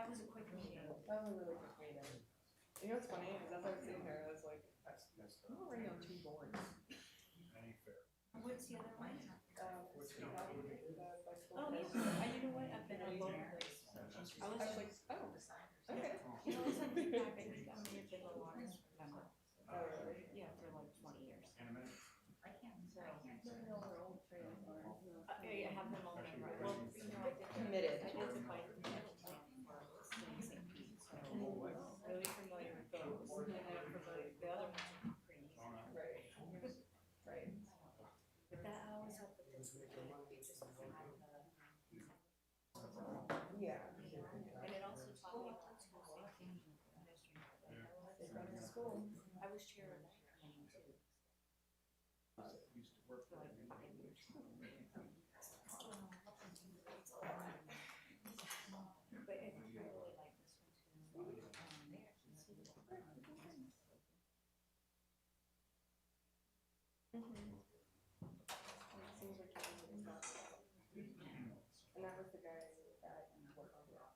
That was a quick meeting. That was a really quick meeting. You know what's funny is as I was sitting there, I was like, I'm already on 2 boards. What's the other one? Speak Out, the bicycle Oh, place. you know what? I've been on both of those. I was like, oh, okay. You know, it's something back, I think I'm here for the longest member. Oh, really? Yeah, for like 20 years. I have them all memorized. Well, you know, I did. Committed. I did the bike plan for St. Pete, so Really familiar with those. And then for the other ones are pretty easy. right. Right. But that I always hope that this would be just kind of Yeah. and it also taught me about school safety. They run the school. I was chair of that training too. For like 5 years. But I think I really like this one too. Seems like you're doing stuff. And that was the guy that worked on it. Just a little more.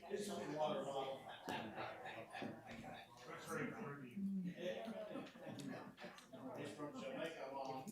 It's just a water bottle. It's from Jamaica, Mom.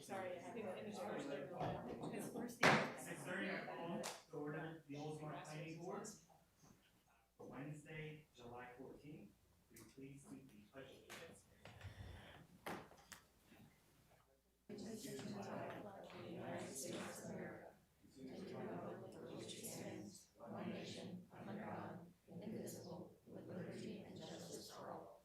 Sorry, I haven't finished first. Because first 6:30, I call to order the Oldsmar Planning Board for Wednesday, July 14th. Will you please keep the pledge of allegiance? United States of America, and to the republic for which it stands, one nation, under God, indivisible, with liberty and justice for all.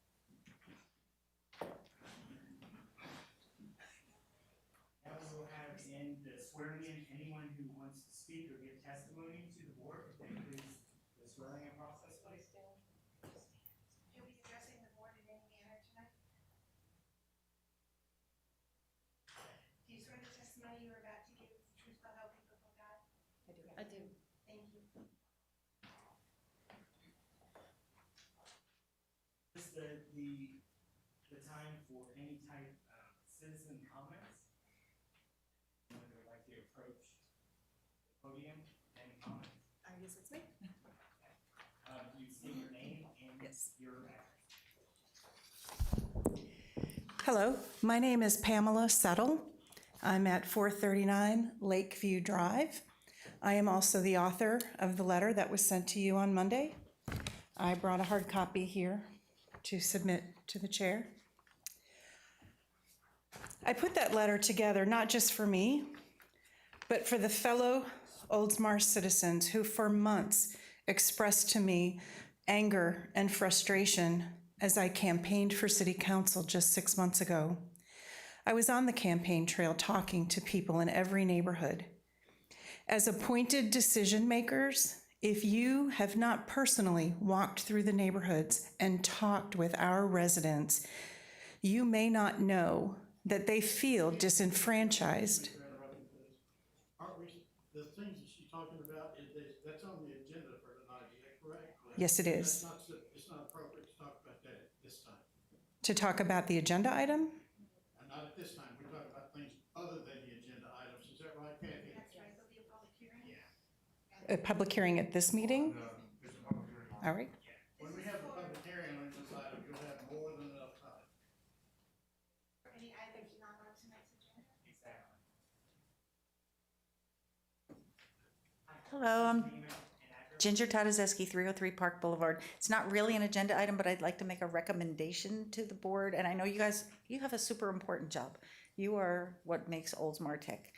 Now we will have in the swearing in anyone who wants to speak or give testimony to the board. Can you please the swearing in process, please? You'll be addressing the board in any manner tonight? Do you swear the testimony you're about to give is the truth, so help you before God? I do. Thank you. This is the time for any type of citizen comments. Anyone who would like to approach the podium, any comments? I guess it's me. say your name and Yes. your address. Hello, my name is Pamela Settle. I'm at 439 Lakeview Drive. I am also the author of the letter that was sent to you on Monday. I brought a hard copy here to submit to the chair. I put that letter together not just for me, but for the fellow Oldsmar citizens who for months expressed to me anger and frustration as I campaigned for city council just 6 months ago. I was on the campaign trail talking to people in every neighborhood. As appointed decision makers, if you have not personally walked through the neighborhoods and talked with our residents, you may not know that they feel disenfranchised. Aren't we, the things that she's talking about, that's on the agenda for tonight, is that correct? Yes, it is. It's not appropriate to talk about that at this time. To talk about the agenda item? And not at this time, we talk about things other than the agenda items, is that right, Kathy? That's right, there'll be a public hearing. Yeah. A public hearing at this meeting? All right. When we have a public hearing on this item, you'll have more than enough time. For any items not on tonight's agenda. Exactly. Hello, I'm Email and address. Ginger Tadaszewski, 303 Park Boulevard. It's not really an agenda item, but I'd like to make a recommendation to the board. And I know you guys, you have a super important job. You are what makes Oldsmar tick.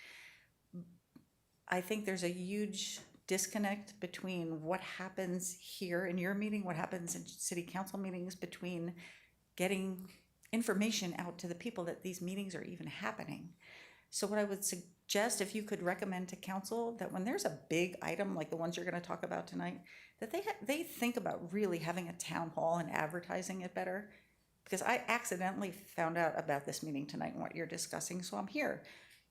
I think there's a huge disconnect between what happens here in your meeting, what happens in city council meetings, between getting information out to the people that these meetings are even happening. So what I would suggest, if you could recommend to council, that when there's a big item like the ones you're going to talk about tonight, that they think about really having a town hall and advertising it better. Because I accidentally found out about this meeting tonight and what you're discussing, so I'm here.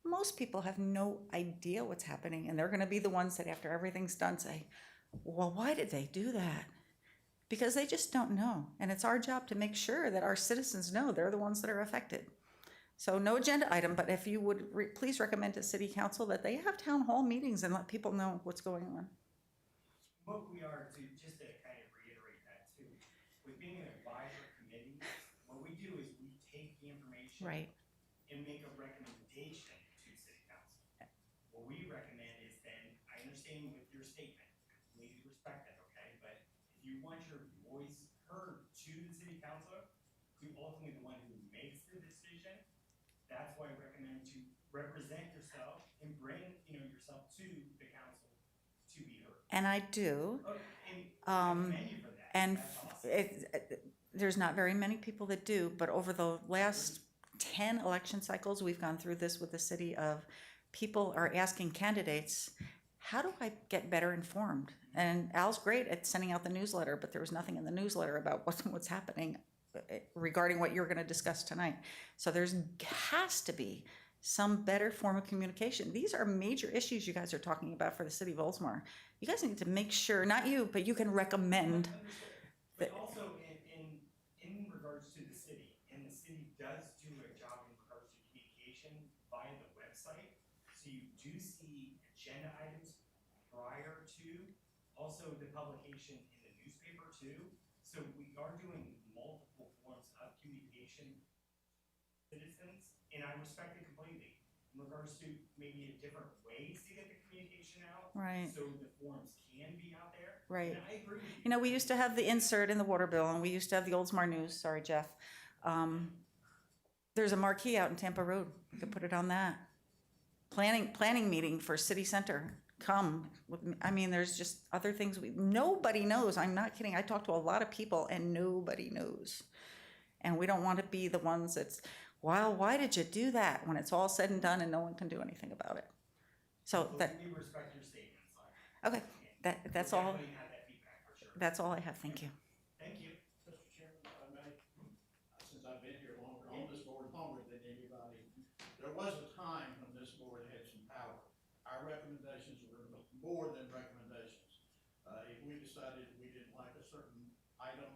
Most people have no idea what's happening, and they're going to be the ones that after everything's done say, well, why did they do that? Because they just don't know. And it's our job to make sure that our citizens know they're the ones that are affected. So no agenda item, but if you would please recommend to city council that they have town hall meetings and let people know what's going on. What we are to, just to kind of reiterate that too, with being an advisor committee, what we do is we take the information. Right. And make a recommendation to city council. What we recommend is then, I understand with your statement, completely respect that, okay? But if you want your voice heard to the city council, who ultimately the one who makes the decision, that's why I recommend to represent yourself and bring, yourself to the council to be heard. And I do. Oh, and I commend you for that. And That's awesome. there's not very many people that do, but over the last 10 election cycles, we've gone through this with the city of people are asking candidates, how do I get better informed? And Al's great at sending out the newsletter, but there was nothing in the newsletter about what's happening regarding what you're going to discuss tonight. So there's has to be some better form of communication. These are major issues you guys are talking about for the city of Oldsmar. You guys need to make sure, not you, but you can recommend. But also in regards to the city, and the city does do a job in regards to communication via the website. So you do see agenda items prior to, also the publication in the newspaper too. So we are doing multiple forms of communication to citizens, and I respect it completely. In regards to maybe different ways to get the communication out. Right. So the forms can be out there. Right. And I agree with you. You know, we used to have the insert in the water bill, and we used to have the Oldsmar News. Sorry, Jeff. There's a marquee out in Tampa Road. We could put it on that. Planning meeting for city center. Come with me. I mean, there's just other things nobody knows. I'm not kidding. I talk to a lot of people, and nobody knows. And we don't want to be the ones that's, wow, why did you do that? When it's all said and done, and no one can do anything about it. So that. We respect your statements. Okay. That's We'll all. definitely have that feedback for sure. That's all I have. Thank you. Thank you. Mr. Chairman, if I may, since I've been here longer, on this board longer than anybody, there was a time when this board had some power. Our recommendations were more than recommendations. If we decided we didn't like a certain item,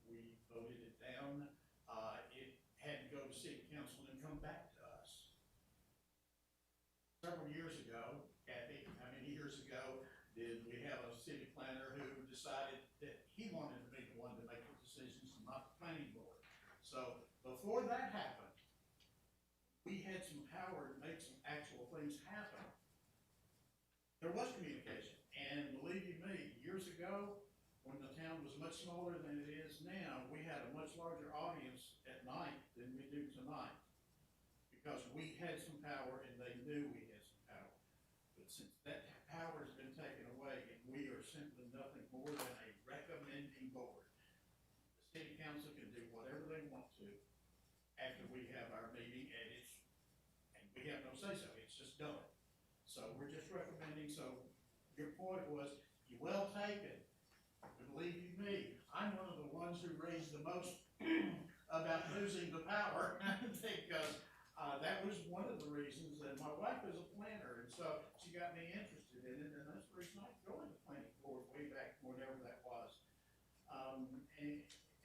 we voted it down. It had to go to city council and come back to us. Several years ago, Kathy, how many years ago, did we have a city planner who decided that he wanted to So before that happened, we had some power to make some actual things happen. There was communication, and believe you me, years ago, when the town was much smaller than it is now, we had a much larger audience at night than we do tonight. Because we had some power and they knew we had some power. But since that power has been taken away and we are simply nothing more than a recommending board, the city council can do whatever they want to after we have our meeting and we have no say-so, it's just done. So we're just recommending, so your point was, you well taken. Believe you me, I'm one of the ones who raised the most about losing the power because that was one of the reasons that my wife is a planner, and so she got me interested in it, and that's the reason I joined the planning board way back whenever that was.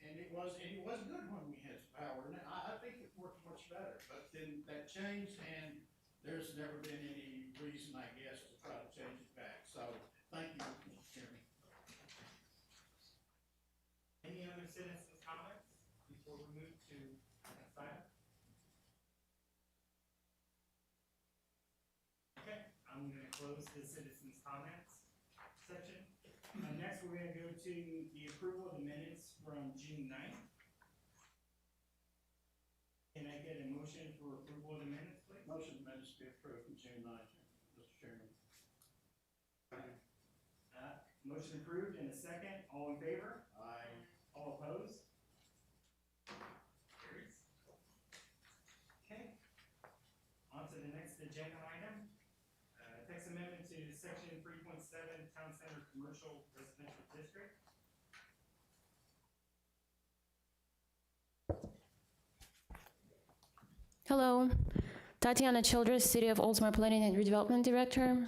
And it was good when we had some power, and I think it worked much better, but then that changed, and there's never been any reason, I guess, to try to change it back. So thank you, Mr. Chairman. Any other citizens' comments before we move to next item? Okay, I'm gonna close the citizens' comments section. Next, we're gonna go to the approval of the minutes from June 9th. Can I get a motion for approval of the minutes, please? Motion minutes to be approved from June 9th, Mr. Chairman. Motion approved in a second. All in favor? Aye. All opposed? Carries. Okay. On to the next agenda item. Text amendment to section 3.7 Town Center Commercial Residential District. Hello, Tatiana Childress, City of Oldsmar Planning and Redevelopment Director.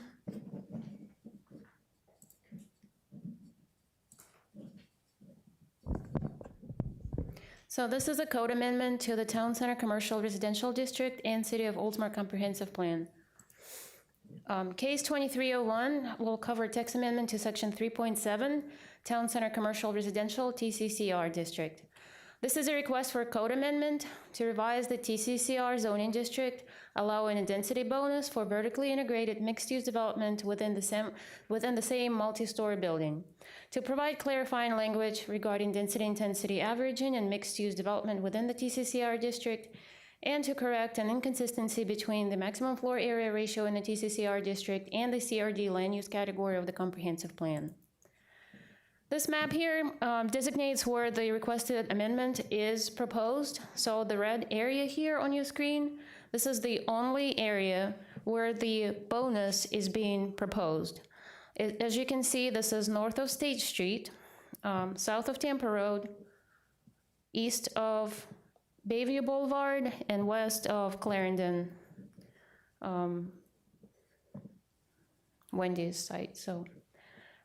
So this is a code amendment to the Town Center Commercial Residential District and City of Oldsmar Comprehensive Plan. Case 2301 will cover text amendment to section 3.7 Town Center Commercial Residential TCCR District. This is a request for a code amendment to revise the TCCR zoning district, allowing a density bonus for vertically integrated mixed-use development within the same multi-story building, to provide clarifying language regarding density intensity averaging and mixed-use development within the TCCR district, and to correct an inconsistency between the maximum floor area ratio in the TCCR district and the CRD land use category of the comprehensive plan. This map here designates where the requested amendment is proposed. So the red area here on your screen, this is the only area where the bonus is being proposed. As you can see, this is north of State Street, south of Tampa Road, east of Bayview Boulevard, and west of Clarendon, Wendy's site. So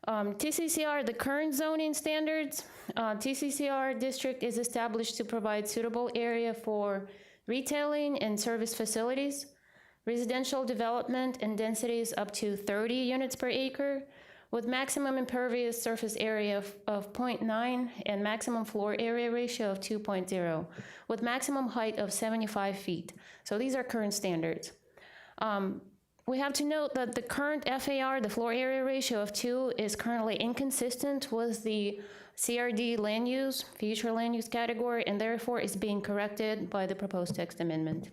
TCCR, the current zoning standards, TCCR district is established to provide suitable area for retailing and service facilities, residential development and densities up to 30 units per acre, with maximum impervious surface area of 0.9 and maximum floor area ratio of 2.0, with maximum height of 75 feet. So these are current standards. We have to note that the current FAR, the floor area ratio of 2, is currently inconsistent with the CRD land use, future land use category, and therefore is being corrected by the proposed text amendment.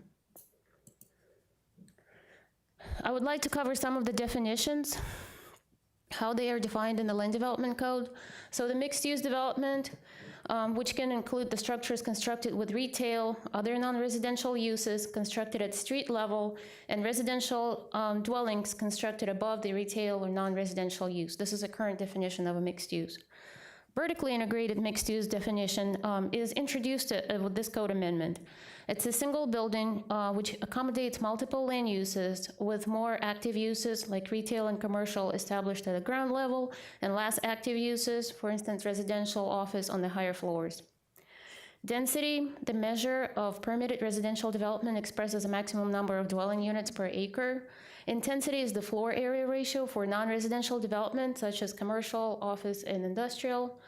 I would like to cover some of the definitions, how they are defined in the Land Development Code. So the mixed-use development, which can include the structures constructed with retail, other non-residential uses constructed at street level, and residential dwellings constructed above the retail or non-residential use. This is a current definition of a mixed use. Vertically integrated mixed use definition is introduced with this code amendment. It's a single building which accommodates multiple land uses with more active uses like retail and commercial established at the ground level and less active uses, for instance, residential office on the higher floors. Density, the measure of permitted residential development, expresses a maximum number of dwelling units per acre. Intensity is the floor area ratio for non-residential development such as commercial, office, and industrial.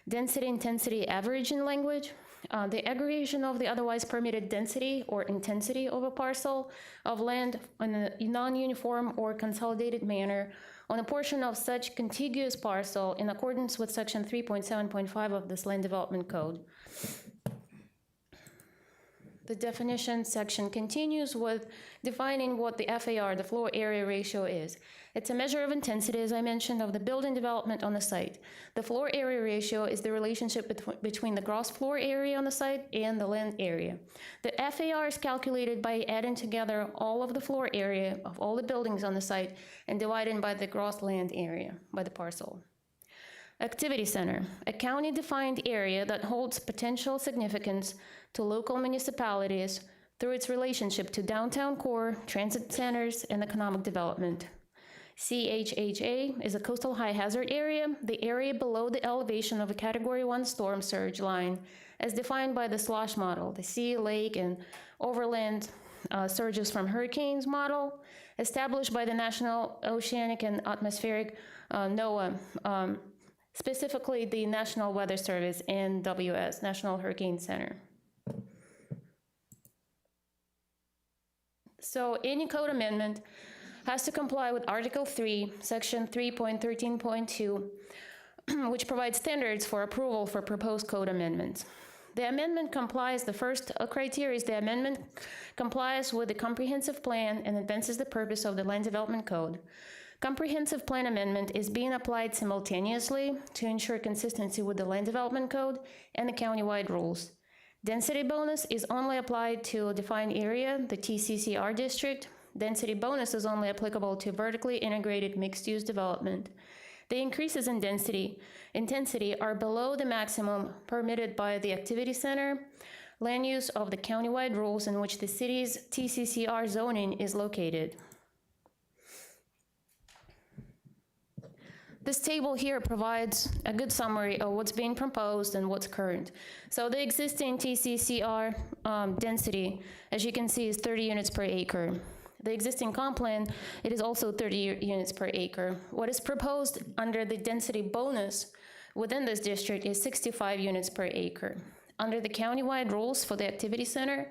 Density, intensity, average in language. The aggregation of the otherwise permitted density or intensity of a parcel of land in a non-uniform or consolidated manner on a portion of such contiguous parcel in accordance with section 3.7.5 of this Land Development Code. The definition section continues with defining what the FAR, the floor area ratio, is. It's a measure of intensity, as I mentioned, of the building development on the site. The floor area ratio is the relationship between the gross floor area on the site and the land area. The FAR is calculated by adding together all of the floor area of all the buildings on the site and dividing by the gross land area, by the parcel. Activity center, a county-defined area that holds potential significance to local municipalities through its relationship to downtown core, transit centers, and economic development. CHHA is a coastal high hazard area, the area below the elevation of a Category 1 storm surge line, as defined by the SLOSH model, the sea, lake, and overland surges from hurricanes model, established by the National Oceanic and Atmospheric NOAA, specifically the National Weather Service, NWS, National Hurricane Center. So any code amendment has to comply with Article 3, Section 3.13.2, which provides standards for approval for proposed code amendments. The amendment complies, the first criteria is the amendment complies with the comprehensive plan and advances the purpose of the Land Development Code. Comprehensive plan amendment is being applied simultaneously to ensure consistency with the Land Development Code and the countywide rules. Density bonus is only applied to a defined area, the TCCR district. Density bonus is only applicable to vertically integrated mixed-use development. The increases in intensity are below the maximum permitted by the activity center, land use of the countywide rules in which the city's TCCR zoning is located. This table here provides a good summary of what's being proposed and what's current. So the existing TCCR density, as you can see, is 30 units per acre. The existing comp plan, it is also 30 units per acre. What is proposed under the density bonus within this district is 65 units per acre. Under the countywide rules for the activity center,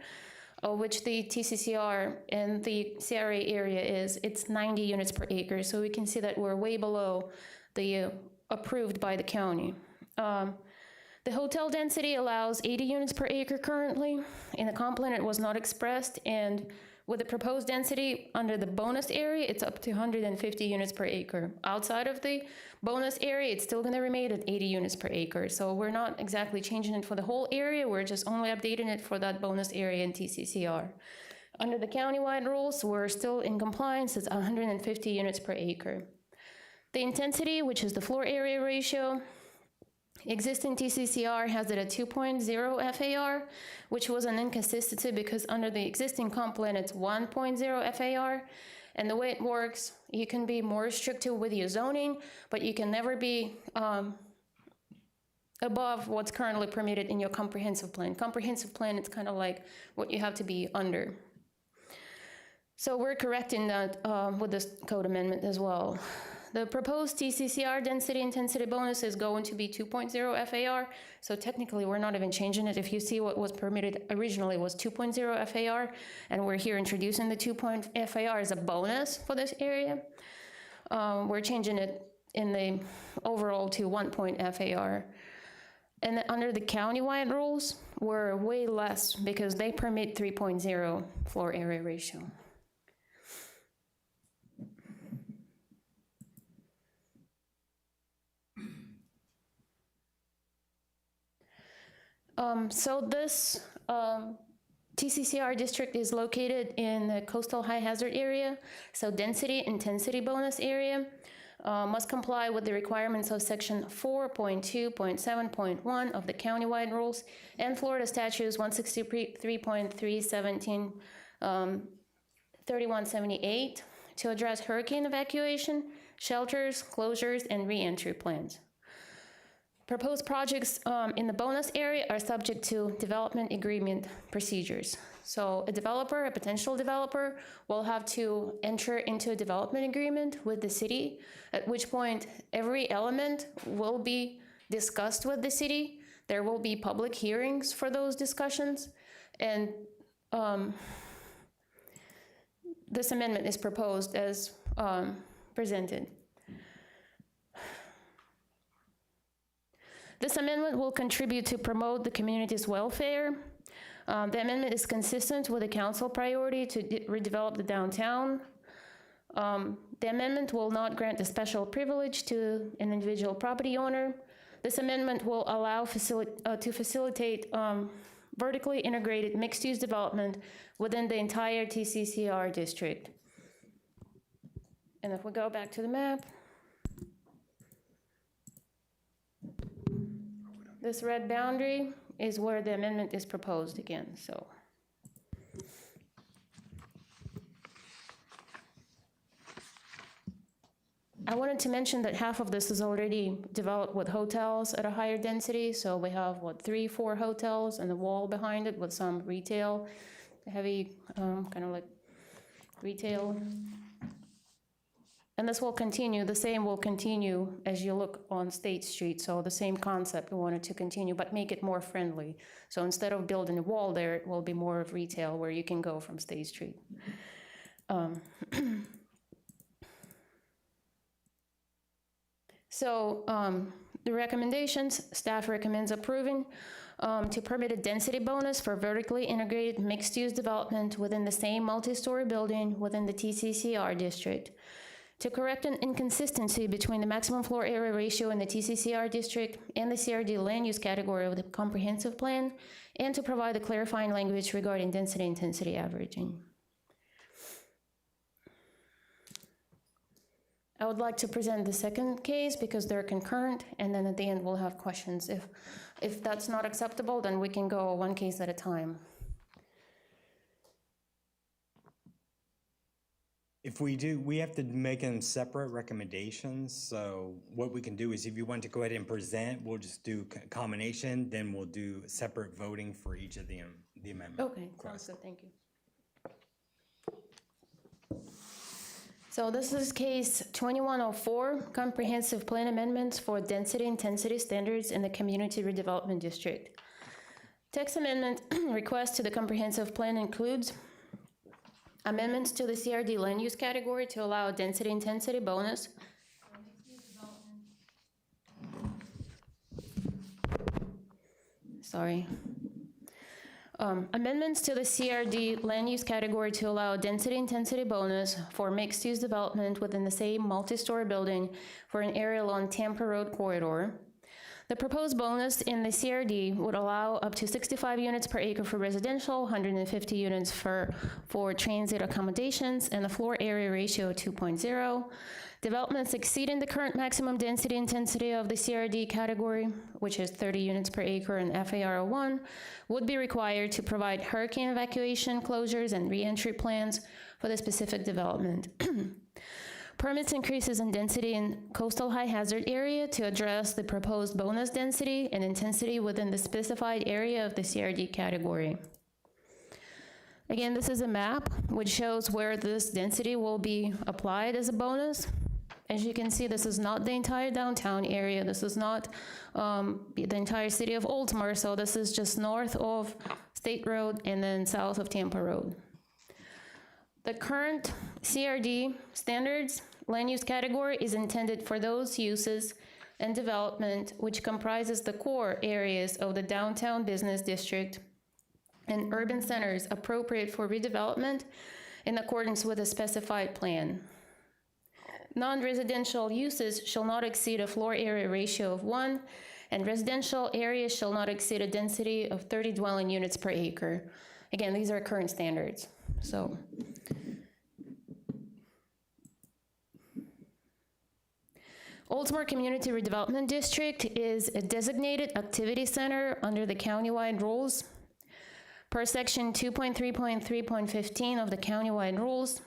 which the TCCR and the CRA area is, it's 90 units per acre. So we can see that we're way below the approved by the county. The hotel density allows 80 units per acre currently. In the comp plan, it was not expressed, and with the proposed density under the bonus area, it's up to 150 units per acre. Outside of the bonus area, it's still gonna remain at 80 units per acre. So we're not exactly changing it for the whole area, we're just only updating it for that bonus area in TCCR. Under the countywide rules, we're still in compliance, it's 150 units per acre. The intensity, which is the floor area ratio, existing TCCR has it at 2.0 FAR, which was an inconsistency because under the existing comp plan, it's 1.0 FAR. And the way it works, you can be more restrictive with your zoning, but you can never be above what's currently permitted in your comprehensive plan. Comprehensive plan, it's kind of like what you have to be under. So we're correcting that with this code amendment as well. The proposed TCCR density intensity bonus is going to be 2.0 FAR, so technically we're not even changing it. If you see what was permitted originally was 2.0 FAR, and we're here introducing the 2.0 FAR as a bonus for this area. We're changing it in the overall to 1.0 FAR. And under the countywide rules, we're way less because they permit 3.0 floor area ratio. So this TCCR district is located in the coastal high hazard area. So density intensity bonus area must comply with the requirements of section 4.2.7.1 of the countywide rules and Florida statutes 163.317, 3178 to address hurricane evacuation, shelters, closures, and re-entry plans. Proposed projects in the bonus area are subject to development agreement procedures. So a developer, a potential developer, will have to enter into a development agreement with the city, at which point every element will be discussed with the city There will be public hearings for those discussions, and this amendment is proposed as presented. This amendment will contribute to promote the community's welfare. The amendment is consistent with the council priority to redevelop the downtown. The amendment will not grant a special privilege to an individual property owner. This amendment will allow to facilitate vertically integrated mixed-use development within the entire TCCR district. And if we go back to the map, this red boundary is where the amendment is proposed again, so. I wanted to mention that half of this is already developed with hotels at a higher density. So we have, 3-4 hotels and the wall behind it with some retail, heavy, kind of like retail. And this will continue, the same will continue as you look on State Street. So the same concept, we wanted to continue, but make it more friendly. So instead of building a wall there, it will be more of retail where you can go from State Street. So the recommendations, staff recommends approving to permit a density bonus for vertically integrated mixed-use development within the same multi-story building within the TCCR district. To correct an inconsistency between the maximum floor area ratio in the TCCR district and the CRD land use category of the comprehensive plan, and to provide the clarifying language regarding density intensity averaging. I would like to present the second case because they're concurrent, and then at the end we'll have questions. If that's not acceptable, then we can go one case at a time. If we do, we have to make them separate recommendations. So what we can do is if you want to go ahead and present, we'll just do combination, then we'll do separate voting for each of the amendments. Okay, sounds good, thank you. So this is case 2104, comprehensive plan amendments for density intensity standards in the community redevelopment district. Text amendment request to the comprehensive plan includes amendments to the CRD land use category to allow density intensity bonus. Sorry. Amendments to the CRD land use category to allow density intensity bonus for mixed use development within the same multi-story building for an area along Tampa Road corridor. The proposed bonus in the CRD would allow up to 65 units per acre for residential, 150 units for transit accommodations, and a floor area ratio of 2.0. Developments exceeding the current maximum density intensity of the CRD category, which is 30 units per acre and FAR 01, would be required to provide hurricane evacuation closures and re-entry plans for the specific development. Permits increases in density in coastal high hazard area to address the proposed bonus density and intensity within the specified area of the CRD category. Again, this is a map which shows where this density will be applied as a bonus. As you can see, this is not the entire downtown area. This is not the entire city of Oldsmar, so this is just north of State Road and then south of Tampa Road. The current CRD standards land use category is intended for those uses and development which comprises the core areas of the downtown business district and urban centers appropriate for redevelopment in accordance with a specified plan. Non-residential uses shall not exceed a floor area ratio of 1, and residential areas shall not exceed a density of 30 dwelling units per acre. Again, these are current standards. So, Oldsmar Community Redevelopment District is a designated activity center under the Countywide Rules. Per section 2.3.3.15 of the Countywide Rules,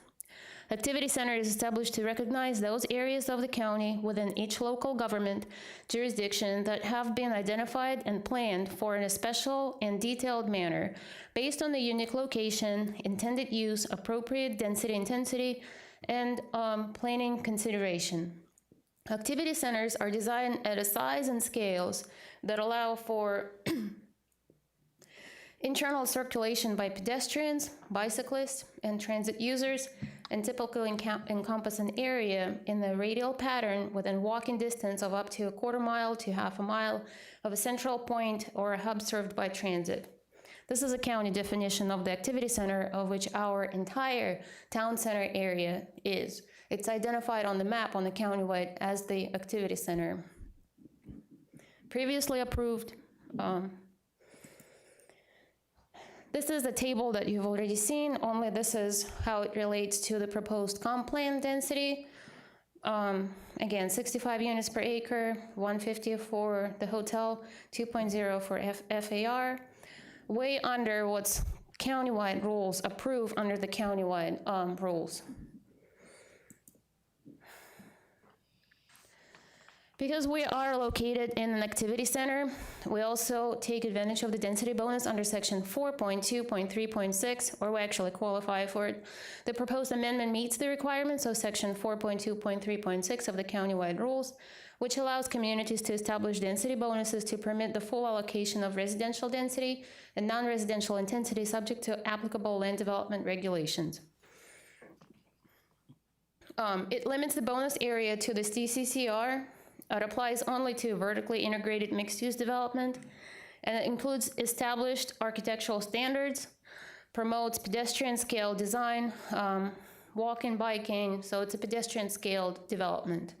Activity Center is established to recognize those areas of the county within each local government jurisdiction that have been identified and planned for in a special and detailed manner based on the unique location, intended use, appropriate density intensity, and planning consideration. Activity centers are designed at a size and scales that allow for internal circulation by pedestrians, bicyclists, and transit users, and typically encompass an area in the radial pattern within walking distance of up to a quarter mile to half a mile of a central point or a hub served by transit. This is a county definition of the activity center, of which our entire town center area is. It's identified on the map on the countywide as the activity center. Previously approved. This is the table that you've already seen, only this is how it relates to the proposed comp plan density. Again, 65 units per acre, 150 for the hotel, 2.0 for FAR, way under what's countywide rules approved under the countywide rules. Because we are located in an activity center, we also take advantage of the density bonus under section 4.2.3.6, or we actually qualify for it. The proposed amendment meets the requirements of section 4.2.3.6 of the countywide rules, which allows communities to establish density bonuses to permit the full allocation of residential density and non-residential intensity subject to applicable land development regulations. It limits the bonus area to the TCCR. It applies only to vertically integrated mixed-use development, and it includes established architectural standards, promotes pedestrian scale design, walking, biking, so it's a pedestrian scaled development.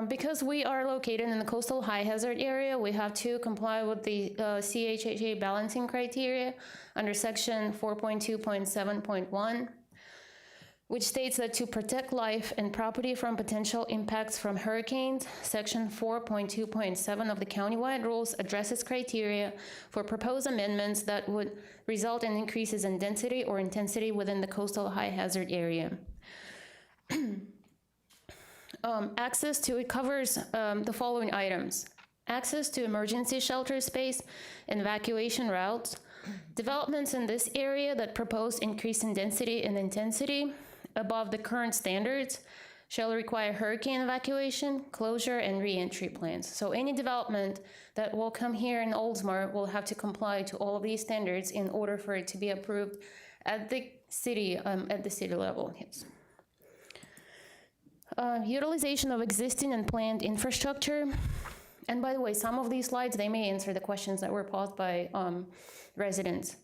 Because we are located in the coastal high hazard area, we have to comply with the CHHA balancing criteria under section 4.2.7.1. which states that to protect life and property from potential impacts from hurricanes, section 4.2.7 of the countywide rules addresses criteria for proposed amendments that would result in increases in density or intensity within the coastal high hazard area. Access to it covers the following items: access to emergency shelter space and evacuation routes, developments in this area that propose increase in density and intensity above the current standards shall require hurricane evacuation, closure, and re-entry plans. So any development that will come here in Oldsmar will have to comply to all of these standards in order for it to be approved at the city level. Yes. Utilization of existing and planned infrastructure. And by the way, some of these slides, they may answer the questions that were posed by residents.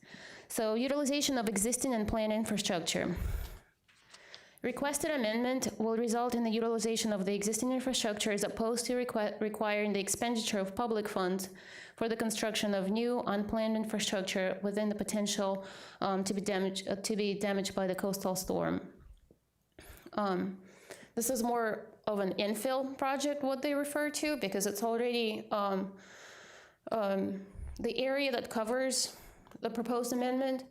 So utilization of existing and planned infrastructure. Requested amendment will result in the utilization of the existing infrastructure as opposed to requiring the expenditure of public funds for the construction of new unplanned infrastructure within the potential to be damaged by the coastal storm. This is more of an infill project, what they refer to, because it's already the area that covers the proposed amendment.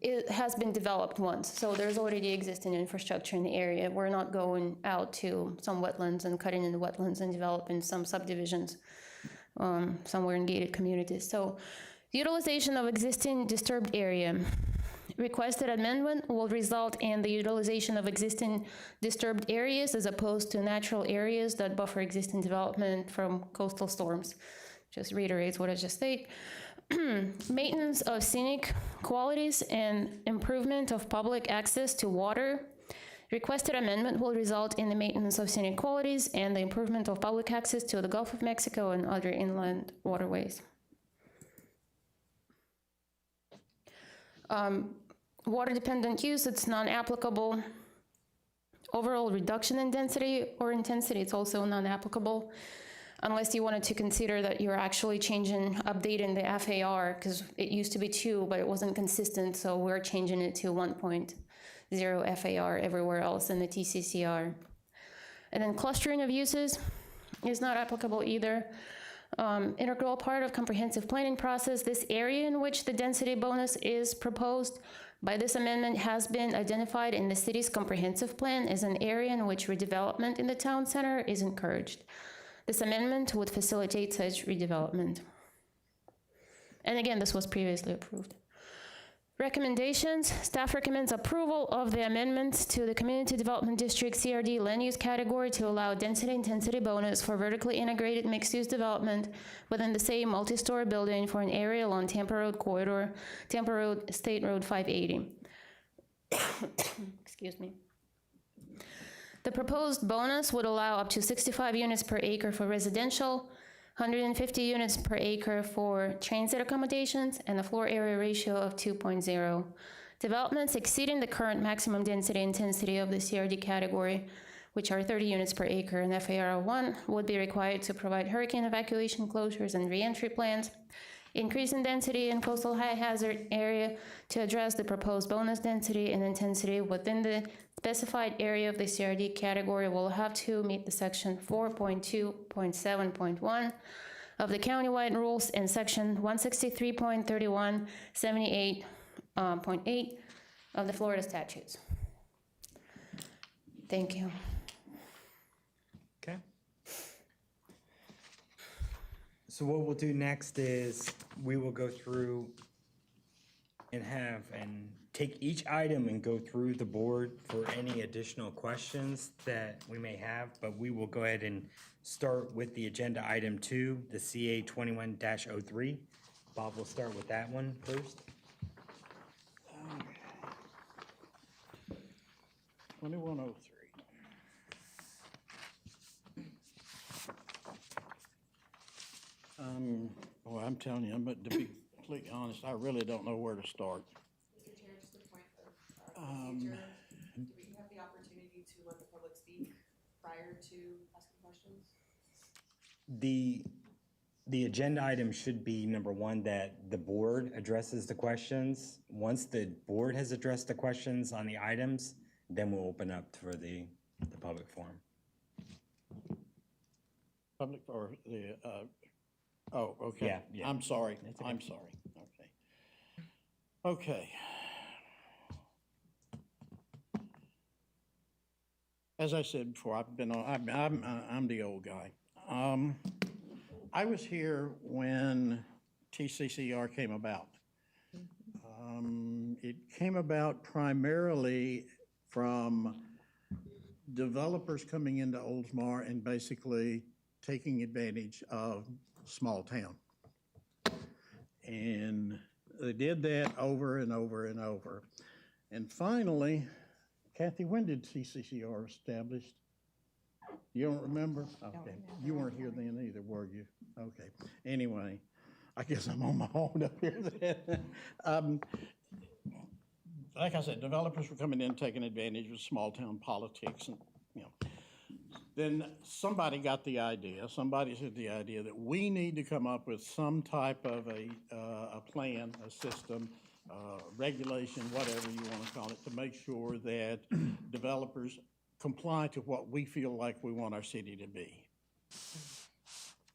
It has been developed once, so there's already existing infrastructure in the area. We're not going out to some wetlands and cutting in the wetlands and developing some subdivisions somewhere in gated communities. So utilization of existing disturbed area. Requested amendment will result in the utilization of existing disturbed areas as opposed to natural areas that buffer existing development from coastal storms. Just reiterates what I just stated. Maintenance of scenic qualities and improvement of public access to water. Requested amendment will result in the maintenance of scenic qualities and the improvement of public access to the Gulf of Mexico and other inland waterways. Water-dependent use, it's non-applicable. Overall reduction in density or intensity, it's also non-applicable, unless you wanted to consider that you're actually updating the FAR, because it used to be 2, but it wasn't consistent, so we're changing it to 1.0 FAR everywhere else in the TCCR. And then clustering of uses is not applicable either. Integral part of comprehensive planning process, this area in which the density bonus is proposed by this amendment has been identified in the city's comprehensive plan as an area in which redevelopment in the town center is encouraged. This amendment would facilitate such redevelopment. And again, this was previously approved. Recommendations, staff recommends approval of the amendments to the Community Development District CRD land use category to allow density intensity bonus for vertically integrated mixed-use development within the same multi-story building for an area along Tampa Road corridor, Tampa Road, State Road 580. Excuse me. The proposed bonus would allow up to 65 units per acre for residential, 150 units per acre for transit accommodations, and a floor area ratio of 2.0. Developments exceeding the current maximum density intensity of the CRD category, which are 30 units per acre and FAR 1, would be required to provide hurricane evacuation closures and reentry plans. Increase in density in coastal high hazard area to address the proposed bonus density and intensity within the specified area of the CRD category will have to meet the section 4.2.7.1 of the Countywide Rules and section 163.31, 78.8 of the Florida statutes. Thank you. Okay. So what we'll do next is we will go through and take each item and go through the board for any additional questions that we may have, but we will go ahead and start with the agenda item 2, the CA 21-03. Bob will start with that one first. 2103. Boy, I'm telling you, but to be completely honest, I really don't know where to start. Mr. Chair, just a point of procedure. Do we have the opportunity to let the public speak prior to asking questions? The agenda item should be number 1, that the board addresses the questions. Once the board has addressed the questions on the items, then we'll open up for the public forum. Public or the, oh, okay. Yeah. I'm sorry. That's okay. I'm sorry. Okay. Okay. As I said before, I'm the old guy. I was here when TCCR came about. It came about primarily from developers coming into Oldsmar and basically taking advantage of small town. And they did that over and over and over. And finally, Kathy, when did TCCR established? You don't remember? Okay. You weren't here then either, were you? Okay. Anyway, I guess I'm on my own up here then. Like I said, developers were coming in, taking advantage of small town politics and, you know. Then somebody got the idea, somebody said the idea that we need to come up with some type of a plan, a system, regulation, whatever you want to call it, to make sure that developers comply to what we feel like we want our city to be.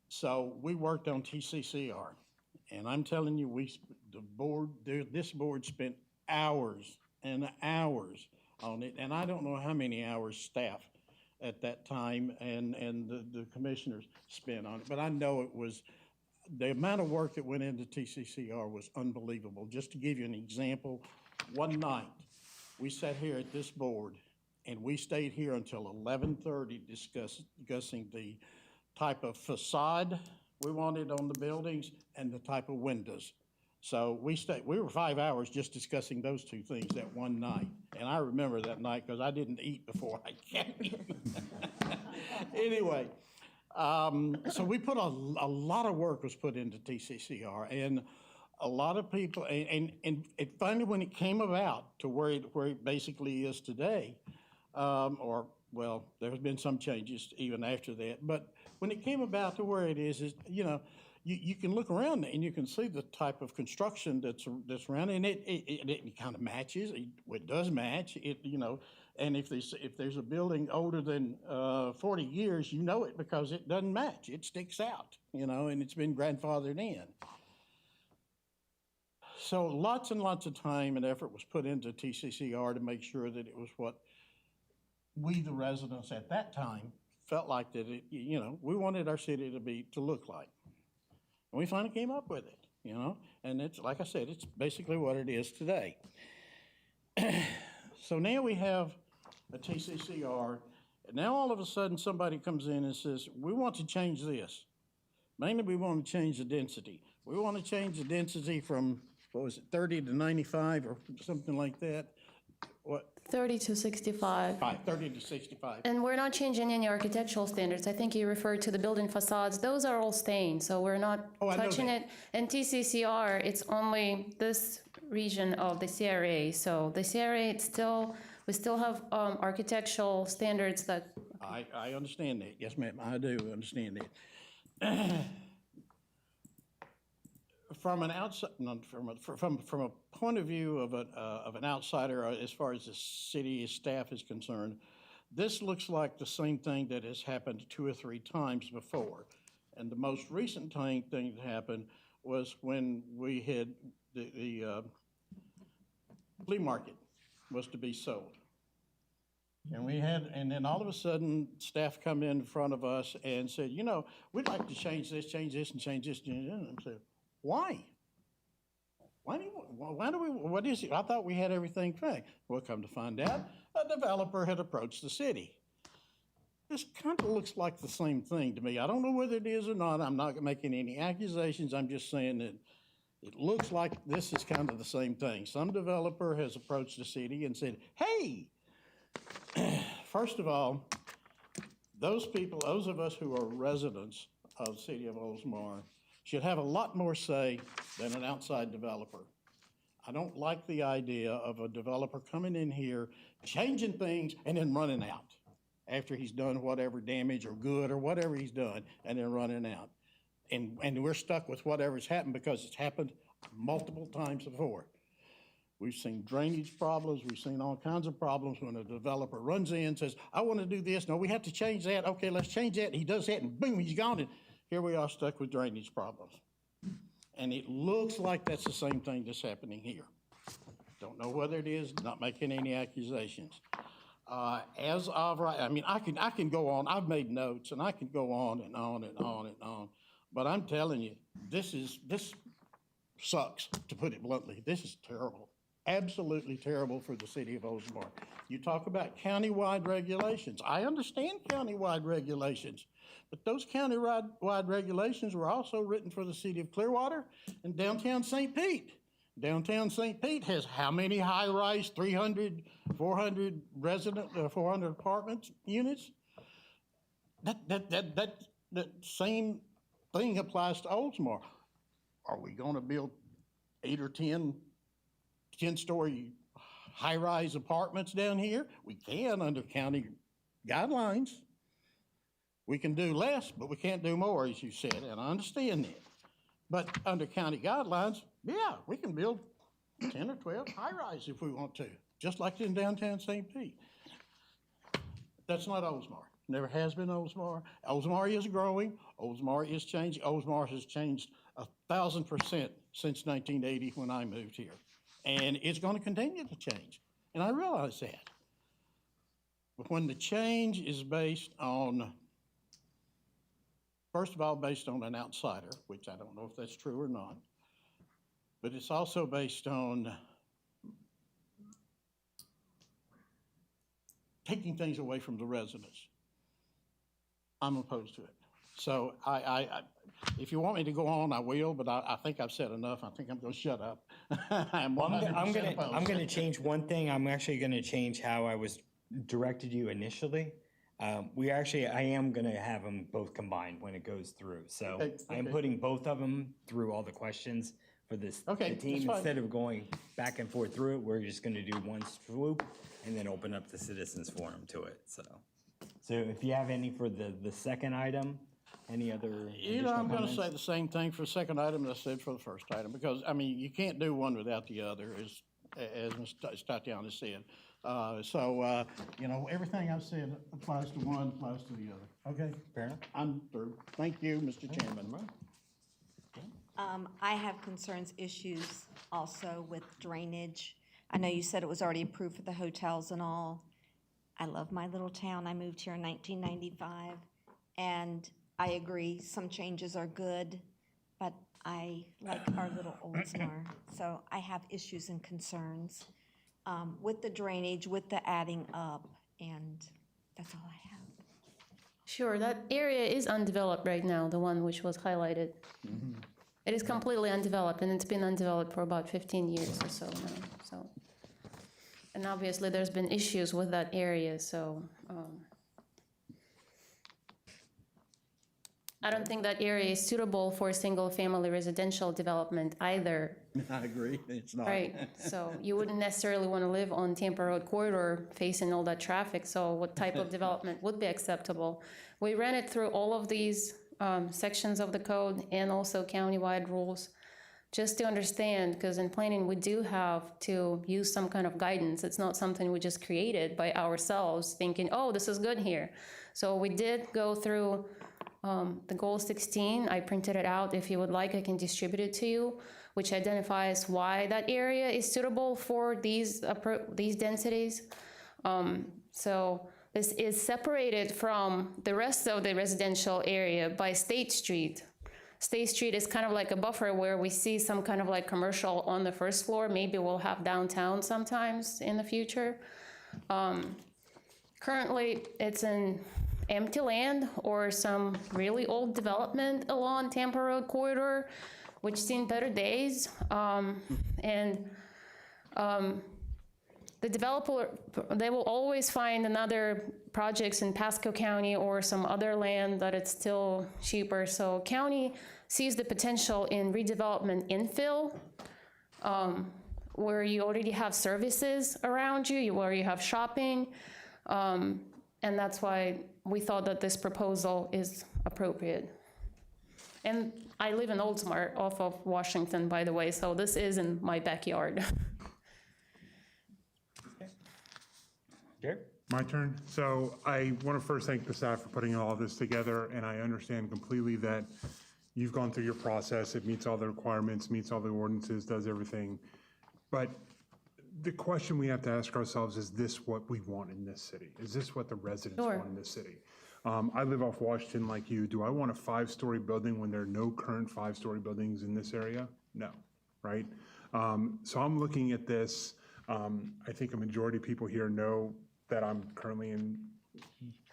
So we worked on TCCR, and I'm telling you, this board spent hours and hours on it, and I don't know how many hours staff at that time and the commissioners spent on it, but I know it was, the amount of work that went into TCCR was unbelievable. Just to give you an example, one night, we sat here at this board and we stayed here until 11:30 discussing the type of facade we wanted on the buildings and the type of windows. So we were 5 hours just discussing those two things that one night. And I remember that night because I didn't eat before I came. Anyway, so we put a lot of work was put into TCCR, and a lot of people, and it finally, when it came about to where it basically is today, or, well, there's been some changes even after that, but when it came about to where it is, you know, you can look around and you can see the type of construction that's around, and it kind of matches. It does match. You know, and if there's a building older than 40 years, you know it because it doesn't match. It sticks out. You know, and it's been grandfathered in. So lots and lots of time and effort was put into TCCR to make sure that it was what we, the residents at that time, felt like that it, you know, we wanted our city to look like. And we finally came up with it. you know? And it's, like I said, it's basically what it is today. So now we have a TCCR, and now all of a sudden somebody comes in and says, we want to change this. Mainly, we want to change the density. We want to change the density from, what was it, 30 to 95 or something like that? What, 30 to 65. 30 to 65? And we're not changing any architectural standards. I think you referred to the building facades. Those are all staying, so we're not Oh, I know touching that. it. And TCCR, it's only this region of the CRA. So the CRA, we still have architectural standards that, I understand that. Yes, ma'am, I do understand that. From an outside, from a point of view of an outsider, as far as the city staff is concerned, this looks like the same thing that has happened 2 or 3 times before. And the most recent thing that happened was when we had the flea market was to be sold. And then all of a sudden, staff come in front of us and said, you know, we'd like to change this, and change this. And I said, why? Why do we, what is it? I thought we had everything fixed. Well, come to find out, a developer had approached the city. This kind of looks like the same thing to me. I don't know whether it is or not. I'm not making any accusations. I'm just saying that it looks like this is kind of the same thing. Some developer has approached the city and said, hey, first of all, those people, those of us who are residents of the city of Oldsmar should have a lot more say than an outside developer. I don't like the idea of a developer coming in here, changing things, and then running out after he's done whatever damage or good or whatever he's done, and then running out. And we're stuck with whatever's happened because it's happened multiple times before. We've seen drainage problems. We've seen all kinds of problems when a developer runs in and says, I want to do this. No, we have to change that. Okay, let's change that. And he does that, and boom, he's gone. And here we are stuck with drainage problems. And it looks like that's the same thing that's happening here. Don't know whether it is, not making any accusations. As of right, I mean, I can go on. I've made notes, and I can go on and on and on and on. But I'm telling you, this sucks, to put it bluntly. This is terrible. Absolutely terrible for the city of Oldsmar. You talk about countywide regulations. I understand countywide regulations, but those countywide regulations were also written for the city of Clearwater and downtown St. Pete. Downtown St. Pete has how many high-rise, 300, 400 resident, 400 apartment units? That same thing applies to Oldsmar. Are we gonna build 8 or 10-story high-rise apartments down here? We can under county guidelines. We can do less, but we can't do more, as you said, and I understand that. But under county guidelines, yeah, we can build 10 or 12 high-rise if we want to, just like in downtown St. Pete. That's not Oldsmar. Never has been Oldsmar. Oldsmar is growing. Oldsmar is changing. Oldsmar has changed 1,000% since 1980 when I moved here. And it's going to continue to change. And I realize that. But when the change is based on, first of all, based on an outsider, which I don't know if that's true or not, but it's also based on taking things away from the residents, I'm opposed to it. So if you want me to go on, I will, but I think I've said enough. I think I'm going to shut up. I'm 100% opposed. I'm gonna change one thing. I'm actually gonna change how I was directed you initially. I am gonna have them both combined when it goes through. So Okay, I am okay. putting both of them through all the questions for this Okay, the team. that's fine. Instead of going back and forth through it, we're just gonna do one swoop and then open up the citizens forum to it. So if you have any for the second item, any other You know, I'm additional going to comments? say the same thing for the second item that I said for the first item, because, I mean, you can't do one without the other, as Ms. Tatiana said. You know, everything I've said applies to one, applies to the other. Okay? Fair enough. I'm through. Thank you, Mr. Chairman. I have concerns, issues also with drainage. I know you said it was already approved for the hotels and all. I love my little town. I moved here in 1995, and I agree, some changes are good, but I like our little Oldsmar. So I have issues and concerns with the drainage, with the adding up, and that's all I have. Sure, that area is undeveloped right now, the one which was highlighted. It is completely undeveloped, and it's been undeveloped for about 15 years or so now, so. And obviously, there's been issues with that area, so. I don't think that area is suitable for single-family residential development either. I agree, it's not. Right, so you wouldn't necessarily want to live on Tampa Road corridor facing all that traffic, so what type of development would be acceptable? We ran it through all of these sections of the code and also countywide rules, just to understand, because in planning, we do have to use some kind of guidance. It's not something we just created by ourselves, thinking, oh, this is good here. So we did go through the goal 16, I printed it out. If you would like, I can distribute it to you, which identifies why that area is suitable for these densities. So this is separated from the rest of the residential area by State Street. State Street is kind of like a buffer where we see some kind of like commercial on the first floor. Maybe we'll have downtown sometimes in the future. Currently, it's in empty land or some really old development along Tampa Road corridor, which seen better days. The developer, they will always find another projects in Pasco County or some other land that it's still cheaper. So county sees the potential in redevelopment infill, where you already have services around you, where you have shopping. And that's why we thought that this proposal is appropriate. And I live in Oldsmar off of Washington, by the way, so this is in my backyard. Jared? My turn. So I want to first thank the staff for putting all of this together, and I understand completely that you've gone through your process. It meets all the requirements, meets all the ordinances, does everything. But the question we have to ask ourselves, is this what we want in this city? Is this what the residents Sure. want in this city? I live off Washington like you. Do I want a 5-story building when there are no current 5-story buildings in this area? No, right? So I'm looking at this. I think a majority of people here know that I'm currently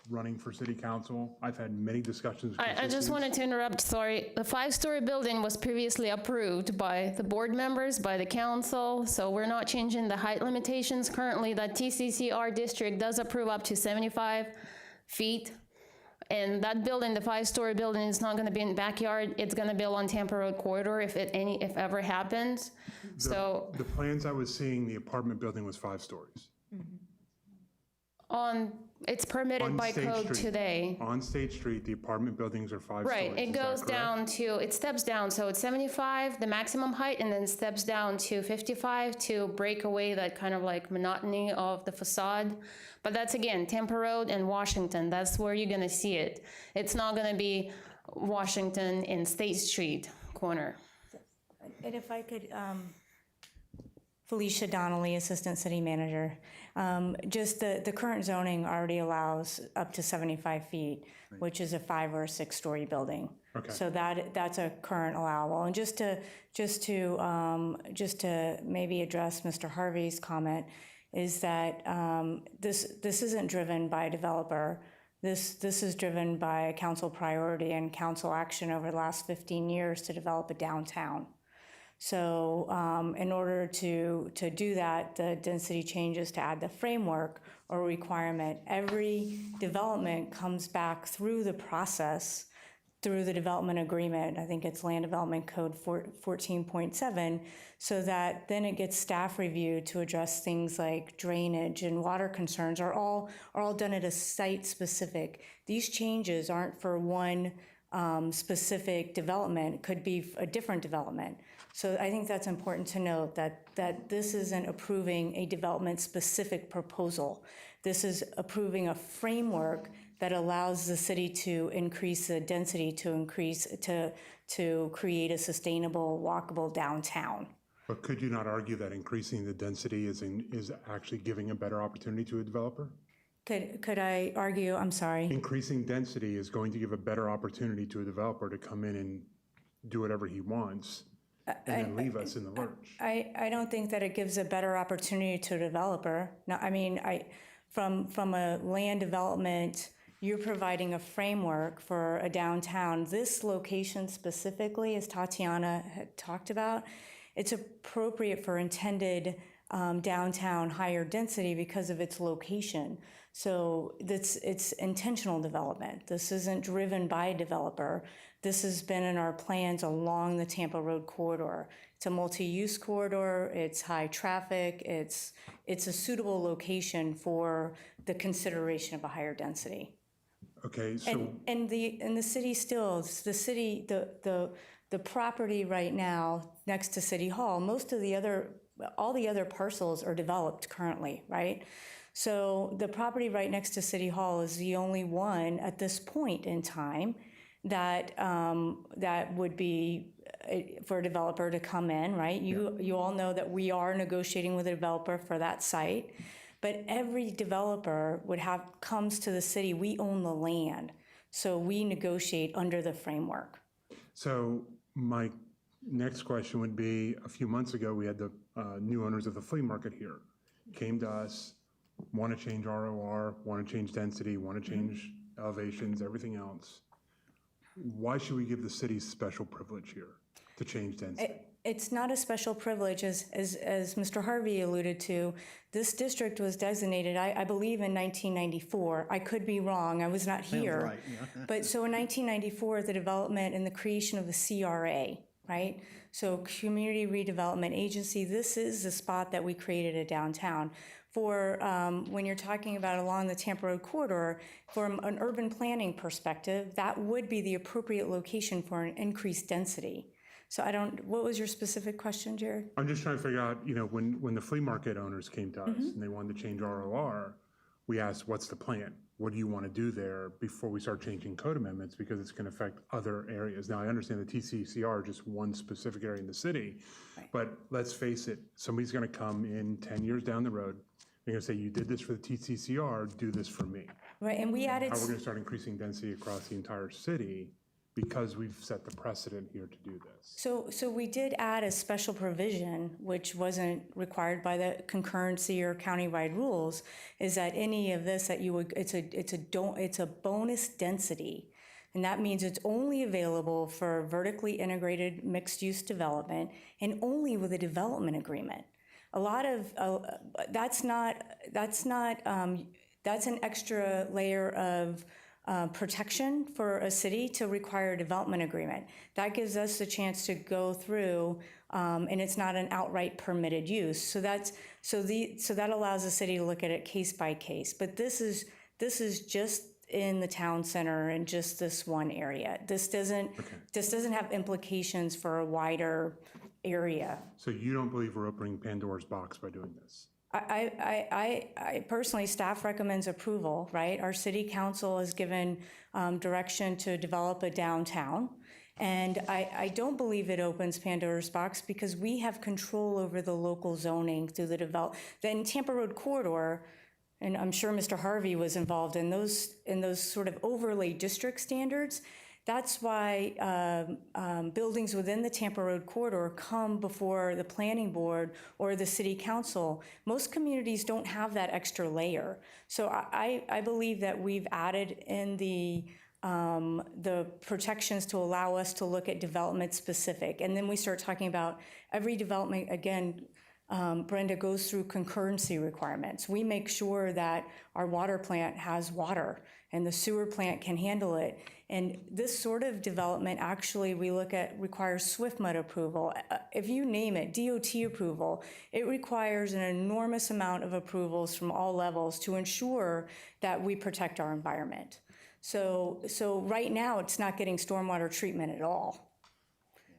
running for city council. I've had many discussions. with I just constituents. wanted to interrupt, sorry. The 5-story building was previously approved by the board members, by the council, so we're not changing the height limitations. Currently, that TCCR district does approve up to 75 feet. And that building, the 5-story building, is not gonna be in the backyard. It's gonna be along Tampa Road corridor if ever happens. So The plans I was seeing, the apartment building was 5 stories. it's permitted On by State code Street. today. On State Street, the apartment buildings are 5 stories. Right, it Is that goes correct? down to, it steps down, so it's 75, the maximum height, and then steps down to 55 to break away that kind of like monotony of the facade. But that's again, Tampa Road and Washington, that's where you're gonna see it. It's not gonna be Washington and State Street corner. And if I could, Felicia Donnelly, Assistant City Manager. Just the current zoning already allows up to 75 feet, which is a 5 or 6 story building. Okay. So that's a current allowable. And just to maybe address Mr. Harvey's comment, is that this isn't driven by a developer. This is driven by a council priority and council action over the last 15 years to develop a downtown. So in order to do that, the density changes to add the framework or requirement. Every development comes back through the process, through the development agreement. I think it's Land Development Code 14.7, so that then it gets staff review to address things like drainage and water concerns are all done at a site specific. These changes aren't for one specific development, could be a different development. So I think that's important to note that this isn't approving a development-specific proposal. This is approving a framework that allows the city to increase the density, to create a sustainable, walkable downtown. But could you not argue that increasing the density is actually giving a better opportunity to a developer? Could I argue, I'm sorry? Increasing density is going to give a better opportunity to a developer to come in do whatever he wants and then leave us in the lurch. I don't think that it gives a better opportunity to a developer. No, I mean, from a land development, you're providing a framework for a downtown. This location specifically, as Tatiana had talked about, it's appropriate for intended downtown higher density because of its location. So it's intentional development. This isn't driven by a developer. This has been in our plans along the Tampa Road corridor. It's a multi-use corridor, it's high traffic, it's a suitable location for the consideration of a higher density. Okay, so And the city still, the property right now next to City Hall, all the other parcels are developed currently, right? So the property right next to City Hall is the only one at this point in time that would be for a developer to come in, right? You all know that we are negotiating with a developer for that site, but every developer comes to the city. We own the land, so we negotiate under the framework. So my next question would be, a few months ago, we had the new owners of the flea market here, came to us, want to change ROR, want to change density, want to change elevations, everything else. Why should we give the city special privilege here to change density? It's not a special privilege, as Mr. Harvey alluded to. This district was designated, I believe, in 1994. I could be wrong. I was not here. right, yeah. But so in 1994, the development and the creation of the CRA, right? So Community Redevelopment Agency, this is the spot that we created at downtown. For when you're talking about along the Tampa Road corridor, from an urban planning perspective, that would be the appropriate location for an increased density. So what was your specific question, Jared? I'm just trying to figure out, when the flea market owners came to us and they wanted to change ROR, we asked, what's the plan? What do you want to do there before we start changing code amendments, because it's going to affect other areas? Now, I understand the TCCR, just one specific area in the city, but let's face it, somebody's going to come in 10 years down the road. They're going to say, you did this for the TCCR, do this for me. Right, and we added. How we're going to start increasing density across the entire city because we've set the precedent here to do this. So we did add a special provision, which wasn't required by the concurrency or countywide rules, is that any of this that you would, it's a bonus density. And that means it's only available for vertically integrated mixed-use development and only with a development agreement. A lot of, that's an extra layer of protection for a city to require a development agreement. That gives us the chance to go through, and it's not an outright permitted use. So that allows the city to look at it case by case. But this is just in the town center and just this one area. This doesn't have implications for a wider area. So you don't believe we're opening Pandora's box by doing this? I personally, staff recommends approval, right? Our city council has given direction to develop a downtown. And I don't believe it opens Pandora's box because we have control over the local zoning through the Then Tampa Road corridor, and I'm sure Mr. Harvey was involved in those sort of overlay district standards. That's why buildings within the Tampa Road corridor come before the planning board or the city council. Most communities don't have that extra layer. So I believe that we've added in the protections to allow us to look at development specific. And then we start talking about every development, again, Brenda, goes through concurrency requirements. We make sure that our water plant has water and the sewer plant can handle it. And this sort of development, actually, we look at requires SWIFMUD approval. If you name it, DOT approval, it requires an enormous amount of approvals from all levels to ensure that we protect our environment. So right now, it's not getting stormwater treatment at all.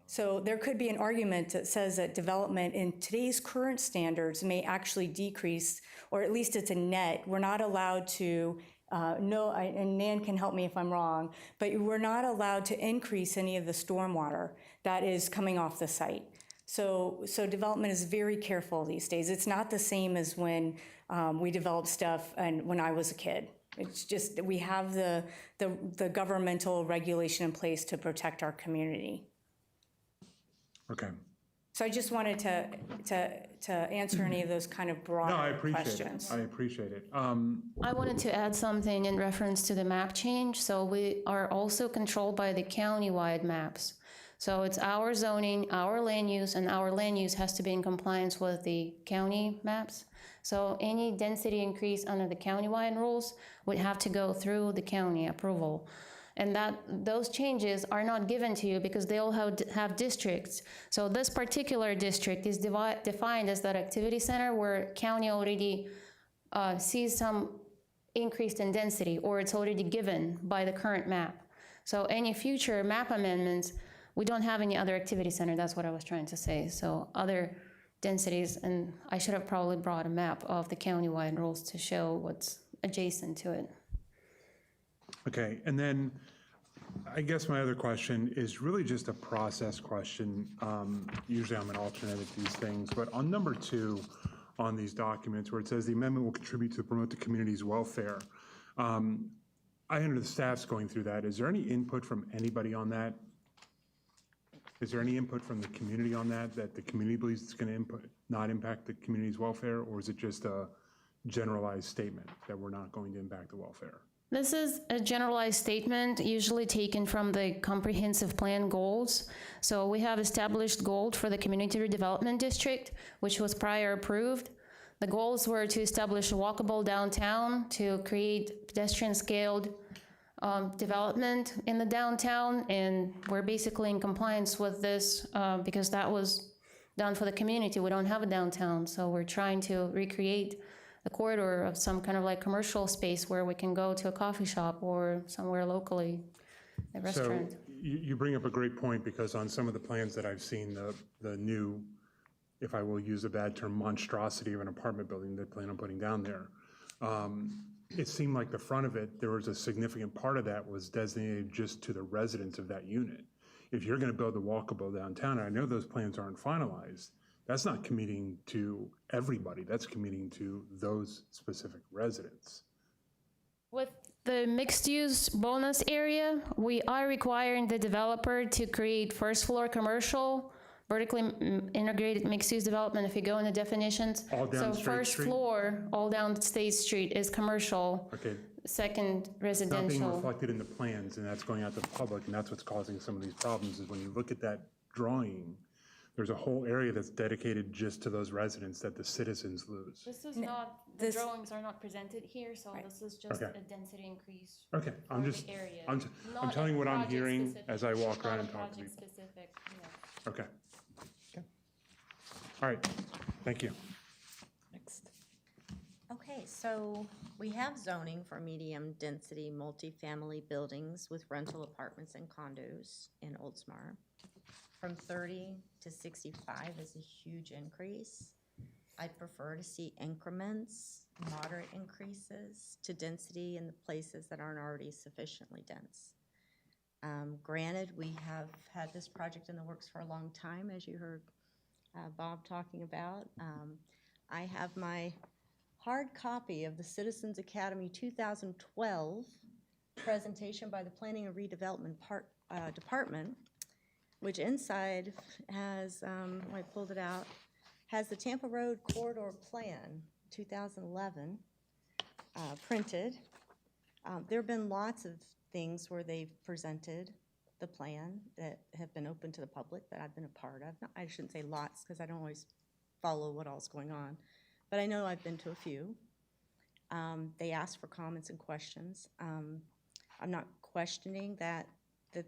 So there could be an argument that says that development in today's current standards may actually decrease, or at least it's a net. We're not allowed to, and Nan can help me if I'm wrong, but we're not allowed to increase any of the stormwater that is coming off the site. So development is very careful these days. It's not the same as when we developed stuff and when I was a kid. It's just that we have the governmental regulation in place to protect our community. Okay. So I just wanted to answer any of those kind of No, I broader appreciate questions. it. I appreciate it. I wanted to add something in reference to the map change. So we are also controlled by the countywide maps. So it's our zoning, our land use, and our land use has to be in compliance with the county maps. So any density increase under the countywide rules would have to go through the county approval. And those changes are not given to you because they all have districts. So this particular district is defined as that activity center where county already sees some increase in density, or it's already given by the current map. So any future map amendments, we don't have any other activity center. That's what I was trying to say. So other densities, and I should have probably brought a map of the countywide rules to show what's adjacent to it. Okay, and then I guess my other question is really just a process question. Usually I'm an alternate at these things, but on number 2 on these documents where it says the amendment will contribute to promote the community's welfare, I under the staff's going through that. Is there any input from anybody on that? Is there any input from the community on that the community believes it's going to not impact the community's welfare, or is it just a generalized statement that we're not going to impact the welfare? This is a generalized statement, usually taken from the comprehensive plan goals. So we have established goals for the Community Redevelopment District, which was prior approved. The goals were to establish a walkable downtown, to create pedestrian-scaled development in the downtown, and we're basically in compliance with this because that was done for the community. We don't have a downtown, so we're trying to recreate a corridor of some kind of like commercial space where we can go to a coffee shop or somewhere locally, a restaurant. So you bring up a great point, because on some of the plans that I've seen, the new, if I will use a bad term, monstrosity of an apartment building they plan on putting down there, it seemed like the front of it, there was a significant part of that was designated just to the residents of that unit. If you're gonna build a walkable downtown, and I know those plans aren't finalized, that's not committing to everybody, that's committing to those specific residents. With the mixed-use bonus area, we are requiring the developer to create first-floor commercial, vertically integrated mixed-use development. If you go in the definitions, All down so State first Street? floor, all down State Street is commercial, Okay, second it's not being residential. reflected in the plans, and that's going out to the public, and that's what's causing some of these problems, is when you look at that drawing, there's a whole area that's dedicated just to those residents that the citizens lose. This is not, the this- drawings are not presented here, so this is just Okay. a density increase Okay, I'm for just, the area. I'm Not telling a what I'm project hearing specific- as I walk around not and a talk to project people. specific, yeah. Okay. All right, thank you. Next. Okay, so we have zoning for medium-density multifamily buildings with rental apartments and condos in Oldsmar. From 30 to 65 is a huge increase. I'd prefer to see increments, moderate increases to density in the places that aren't already sufficiently dense. Granted, we have had this project in the works for a long time, as you heard Bob talking about. I have my hard copy of the Citizens Academy 2012 presentation by the Planning and Redevelopment Department, which inside has, I pulled it out, has the Tampa Road Corridor Plan 2011 printed. There have been lots of things where they've presented the plan that have been open to the public that I've been a part of. I shouldn't say lots, because I don't always follow what all's going on, but I know I've been to a few. They asked for comments and questions. I'm not questioning that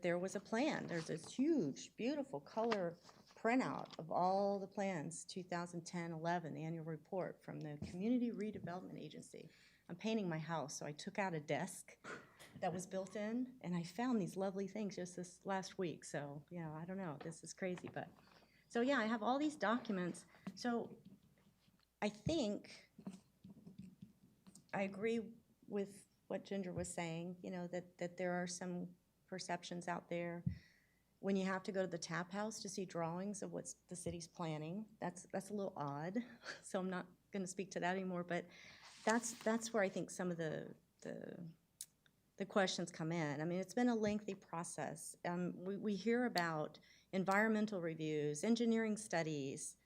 there was a plan. There's this huge, beautiful color printout of all the plans, 2010-11 annual report from the Community Redevelopment Agency. I'm painting my house, so I took out a desk that was built in, and I found these lovely things just this last week. So, yeah, I don't know, this is crazy, but, so yeah, I have all these documents. So I think I agree with what Ginger was saying, you know, that there are some perceptions out there. When you have to go to the tap house to see drawings of what the city's planning, that's a little odd. So I'm not gonna speak to that anymore, but that's where I think some of the the questions come in. I mean, it's been a lengthy process. We hear about environmental reviews, engineering studies,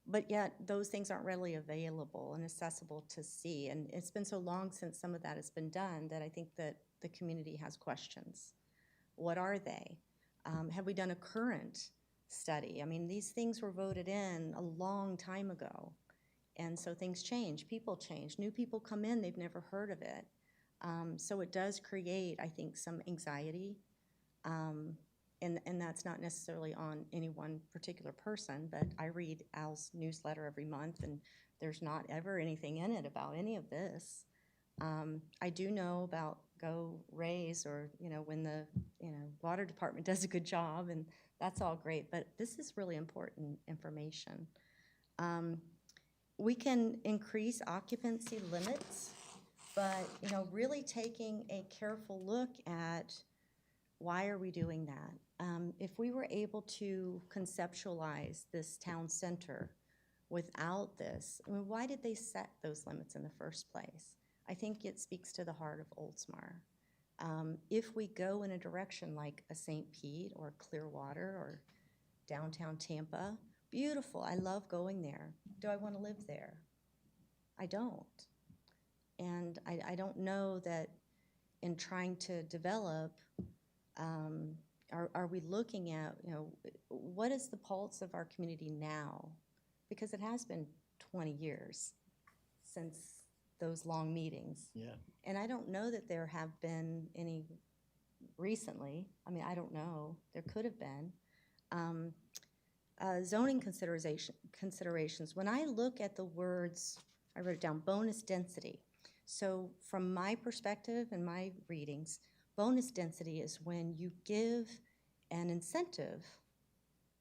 but yet those things aren't readily available and accessible to see. And it's been so long since some of that has been done that I think that the community has questions. What are they? Have we done a current study? I mean, these things were voted in a long time ago. And so things change, people change, new people come in, they've never heard of it. So it does create, I think, some anxiety. And that's not necessarily on any one particular person, but I read Al's newsletter every month, and there's not ever anything in it about any of this. I do know about Go Raise, or, when the, water department does a good job, and that's all great, but this is really important information. We can increase occupancy limits, but, really taking a careful look at why are we doing that? If we were able to conceptualize this town center without this, I mean, why did they set those limits in the first place? I think it speaks to the heart of Oldsmar. If we go in a direction like a St. Pete or Clearwater or downtown Tampa, beautiful, I love going there. Do I want to live there? I don't. And I don't know that in trying to develop, are we looking at, what is the pulse of our community now? Because it has been 20 years since those long meetings. Yeah. And I don't know that there have been any recently. I mean, I don't know. There could have been. Zoning considerations. When I look at the words, I wrote it down, bonus density. So from my perspective and my readings, bonus density is when you give an incentive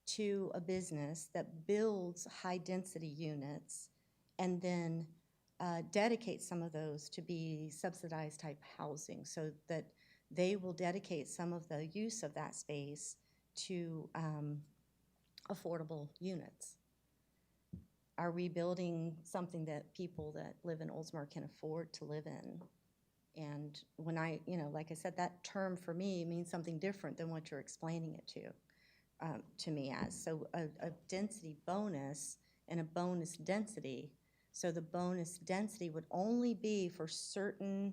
to a business that builds high-density units and then dedicate some of those to be subsidized type housing, so that they will dedicate some of the use of that space to affordable units. Are we building something that people that live in Oldsmar can afford to live in? And when like I said, that term for me means something different than what you're explaining it to me as. So a density bonus and a bonus density. So the bonus density would only be for certain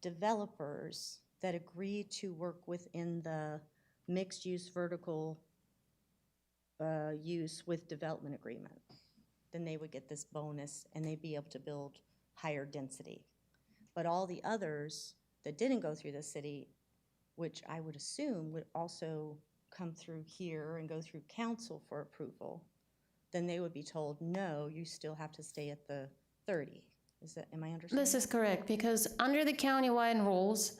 developers that agree to work within the mixed-use vertical use with development agreement. Then they would get this bonus and they'd be able to build higher density. But all the others that didn't go through the city, which I would assume would also come through here and go through council for approval, then they would be told, no, you still have to stay at the 30. Am I understanding? This is correct, because under the countywide rules,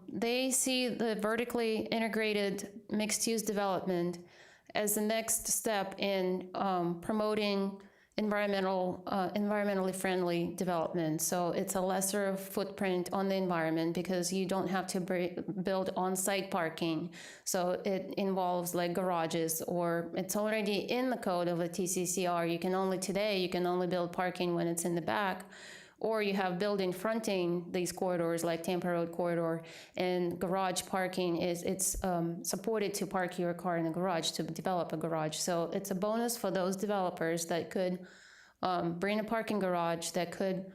they see the vertically integrated mixed-use development as the next step in promoting environmentally friendly development. So it's a lesser footprint on the environment because you don't have to build on-site parking. So it involves like garages, or it's already in the code of the TCCR. You can only build parking when it's in the back. Or you have building fronting these corridors like Tampa Road corridor, and garage parking it's supported to park your car in a garage, to develop a garage. So it's a bonus for those developers that could bring a parking garage, that could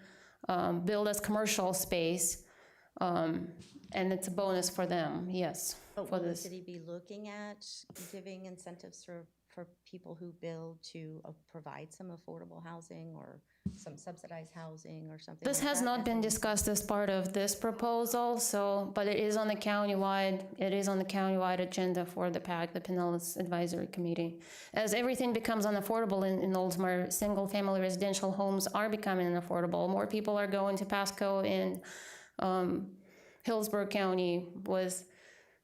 build as commercial space, and it's a bonus for them, yes. But for will the this. city be looking at giving incentives for people who build to provide some affordable housing or some subsidized housing or something? This has not been discussed as part of this proposal, but it is on the countywide agenda for the PAC, the Pinellas Advisory Committee. As everything becomes unaffordable in Oldsmar, single-family residential homes are becoming unaffordable. More people are going to Pasco and Hillsborough County with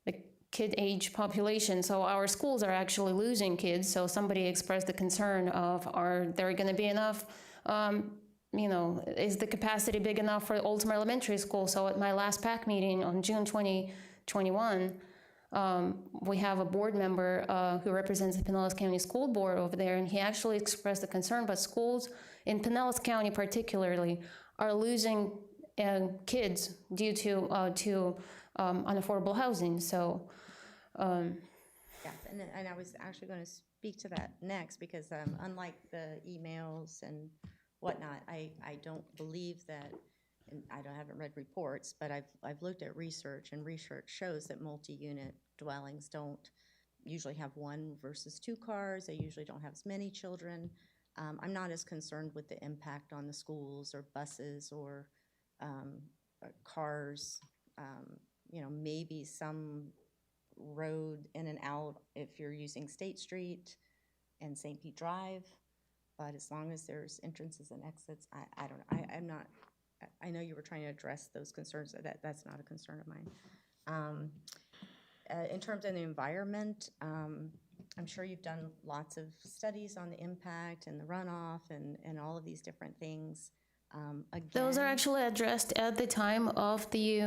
the kid age population. So our schools are actually losing kids. So somebody expressed the concern of, are there going to be enough is the capacity big enough for Oldsmar Elementary School? So at my last PAC meeting on June 2021, we have a board member who represents the Pinellas County School Board over there, and he actually expressed the concern, but schools in Pinellas County particularly are losing kids due to unaffordable housing. So Yes, and I was actually going to speak to that next, because unlike the emails and whatnot, I don't believe that, and haven't read reports, but I've looked at research, and research shows that multi-unit dwellings don't usually have one versus two cars. They usually don't have as many children. I'm not as concerned with the impact on the schools or buses or cars. Maybe some road in and out if you're using State Street and St. Pete Drive, but as long as there's entrances and exits, I don't know. I'm not, I know you were trying to address those concerns. That's not a concern of mine. In terms of the environment, I'm sure you've done lots of studies on the impact and the runoff and all of these different things. those are actually addressed at the time of the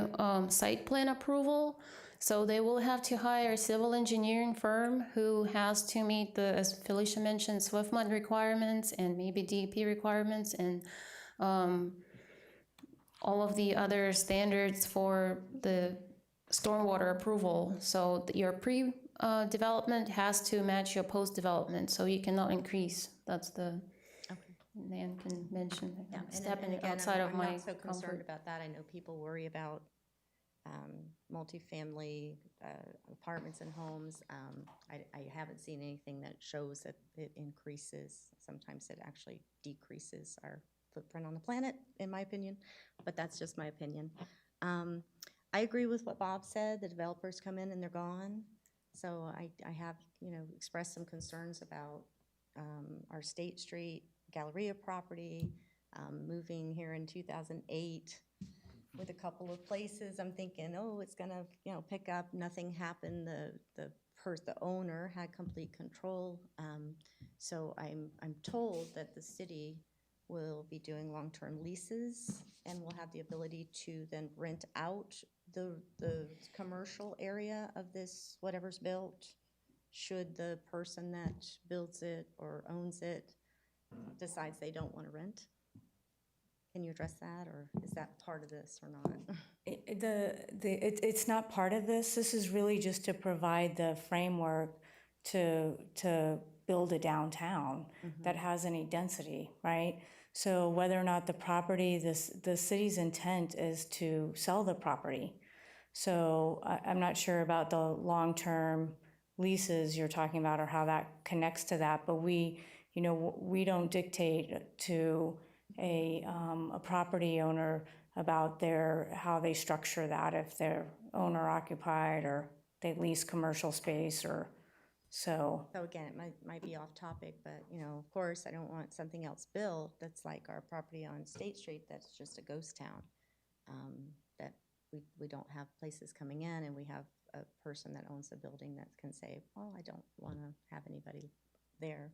site plan approval. So they will have to hire a civil engineering firm who has to meet the, as Felicia mentioned, SWIFMUD requirements and maybe DEP requirements and all of the other standards for the stormwater approval. So your pre-development has to match your post-development, so you cannot increase. That's the Nan can mention. Yeah, Stepping again, outside of I'm my not so concerned comfort. about that. I know people worry about multifamily apartments and homes. I haven't seen anything that shows that it increases. Sometimes it actually decreases our footprint on the planet, in my opinion, but that's just my opinion. I agree with what Bob said. The developers come in and they're gone. So I have, expressed some concerns about our State Street Galleria property, moving here in 2008 with a couple of places. I'm thinking, oh, it's gonna, pick up. Nothing happened. The owner had complete control. So I'm told that the city will be doing long-term leases and will have the ability to then rent out the commercial area of this, whatever's built, should the person that builds it or owns it decides they don't want to rent. Can you address that, or is that part of this or not? It's not part of this. This is really just to provide the framework to build a downtown that has any density, right? So whether or not the property, the city's intent is to sell the property. So I'm not sure about the long-term leases you're talking about or how that connects to that, but we don't dictate to a property owner about how they structure that, if they're owner occupied or they lease commercial space or so. So again, it might be off topic, but of course, I don't want something else built that's like our property on State Street that's just a ghost town. That we don't have places coming in, and we have a person that owns the building that can say, well, I don't want to have anybody there.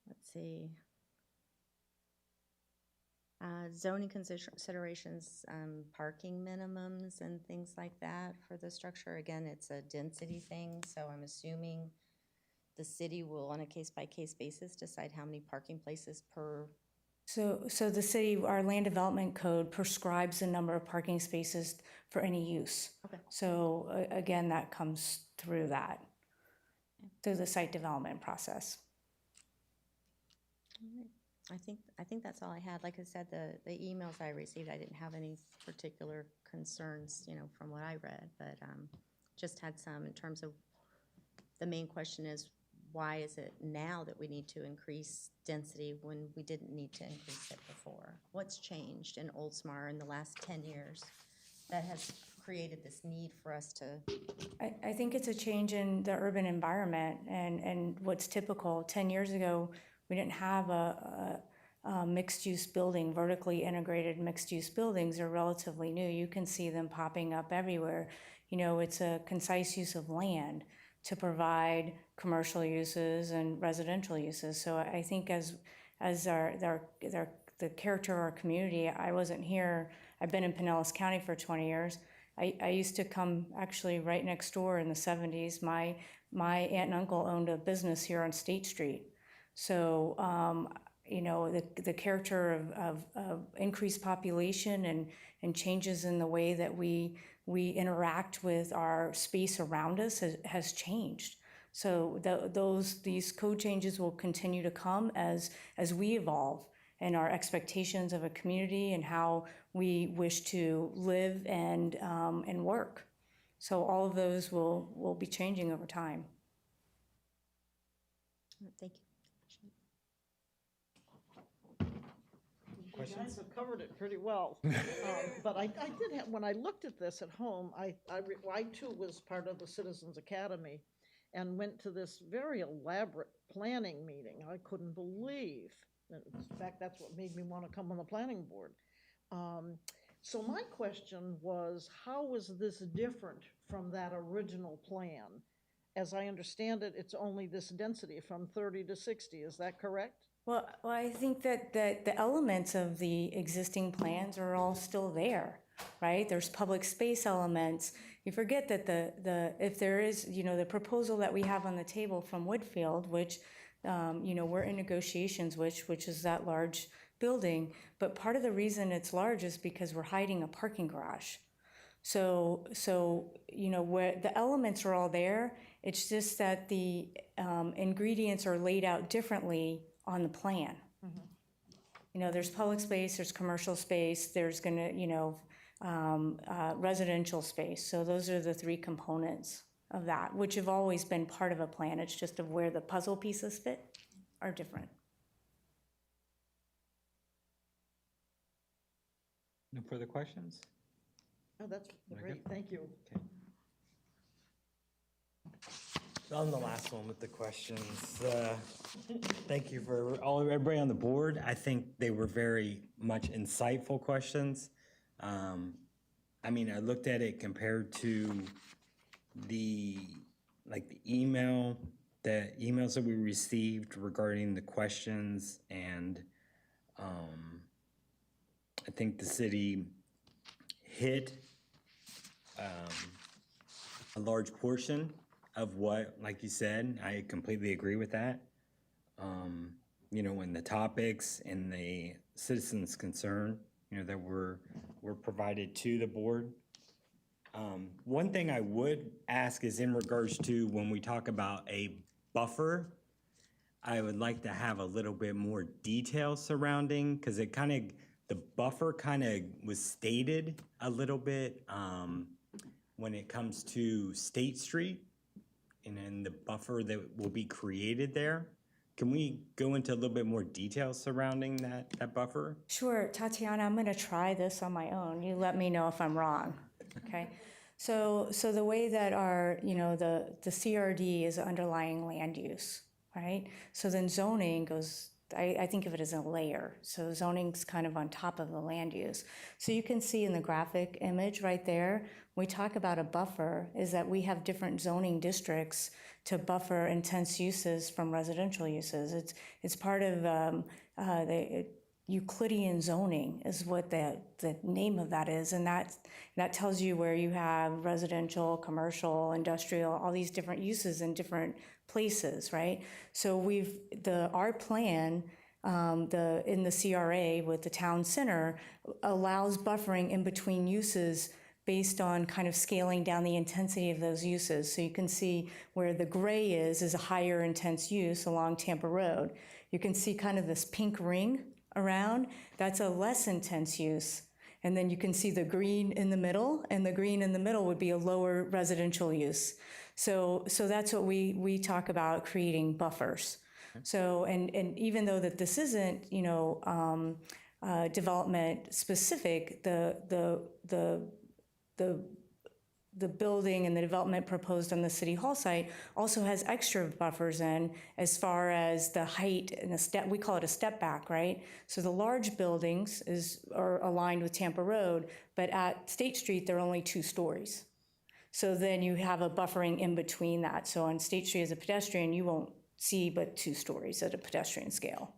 Let's see. Zoning considerations, parking minimums and things like that for the structure. Again, it's a density thing, so I'm assuming the city will, on a case-by-case basis, decide how many parking places per. So the city, our land development code prescribes the number of parking spaces for any use. Okay. So again, that comes through through the site development process. All right. I think that's all I had. Like I said, the emails I received, I didn't have any particular concerns, from what I read, but just had some in terms of the main question is, why is it now that we need to increase density when we didn't need to increase it before? What's changed in Oldsmar in the last 10 years that has created this need for us to? I think it's a change in the urban environment and what's typical. 10 years ago, we didn't have a mixed-use building. Vertically integrated mixed-use buildings are relatively new. You can see them popping up everywhere. It's a concise use of land to provide commercial uses and residential uses. So I think as the character of our community, I wasn't here. I've been in Pinellas County for 20 years. I used to come actually right next door in the 70s. My aunt and uncle owned a business here on State Street. So the character of increased population and changes in the way that we interact with our space around us has changed. So these code changes will continue to come as we evolve and our expectations of a community and how we wish to live and work. So all of those will be changing over time. Thank you. You guys have covered it pretty well. But I did have, when I looked at this at home, I too was part of the Citizens Academy and went to this very elaborate planning meeting. I couldn't believe. In fact, that's what made me want to come on the planning board. So my question was, how was this different from that original plan? As I understand it, it's only this density from 30 to 60. Is that correct? Well, I think that the elements of the existing plans are all still there, right? There's public space elements. You forget that if there is, the proposal that we have on the table from Woodfield, which, we're in negotiations, which is that large building, but part of the reason it's large is because we're hiding a parking garage. So where the elements are all there, it's just that the ingredients are laid out differently on the plan. Mm-hmm. There's public space, there's commercial space, there's residential space. So those are the three components of that, which have always been part of a plan. It's just of where the puzzle pieces fit are different. No further questions? Oh, that's great. Thank you. Okay. On the last one with the questions, thank you for everybody on the board. I think they were very much insightful questions. I looked at it compared to the emails that we received regarding the questions, and I think the city hit a large portion of what, like you said, I completely agree with that. When the topics and the citizens' concern, that were provided to the board. One thing I would ask is in regards to when we talk about a buffer, I would like to have a little bit more detail surrounding, because the buffer was stated a little bit when it comes to State Street and then the buffer that will be created there. Can we go into a little bit more detail surrounding that buffer? Sure, Tatiana, I'm gonna try this on my own. You let me know if I'm wrong, okay? So the way that our, the CRD is underlying land use, right? So then zoning goes, I think of it as a layer. So zoning's kind of on top of the land use. So you can see in the graphic image right there, we talk about a buffer, is that we have different zoning districts to buffer intense uses from residential uses. It's part of the Euclidean zoning is what the name of that is, and that tells you where you have residential, commercial, industrial, all these different uses in different places, right? So our plan, in the CRA with the town center allows buffering in between uses based on kind of scaling down the intensity of those uses. So you can see where the gray is a higher intense use along Tampa Road. You can see kind of this pink ring around, that's a less intense use. And then you can see the green in the middle, and the green in the middle would be a lower residential use. So that's what we talk about, creating buffers. So, and even though that this isn't, development specific, the building and the development proposed on the City Hall site also has extra buffers in as far as the height and the step, we call it a step back, right? So the large buildings are aligned with Tampa Road, but at State Street, they're only 2 stories. So then you have a buffering in between that. So on State Street as a pedestrian, you won't see but 2 stories at a pedestrian scale.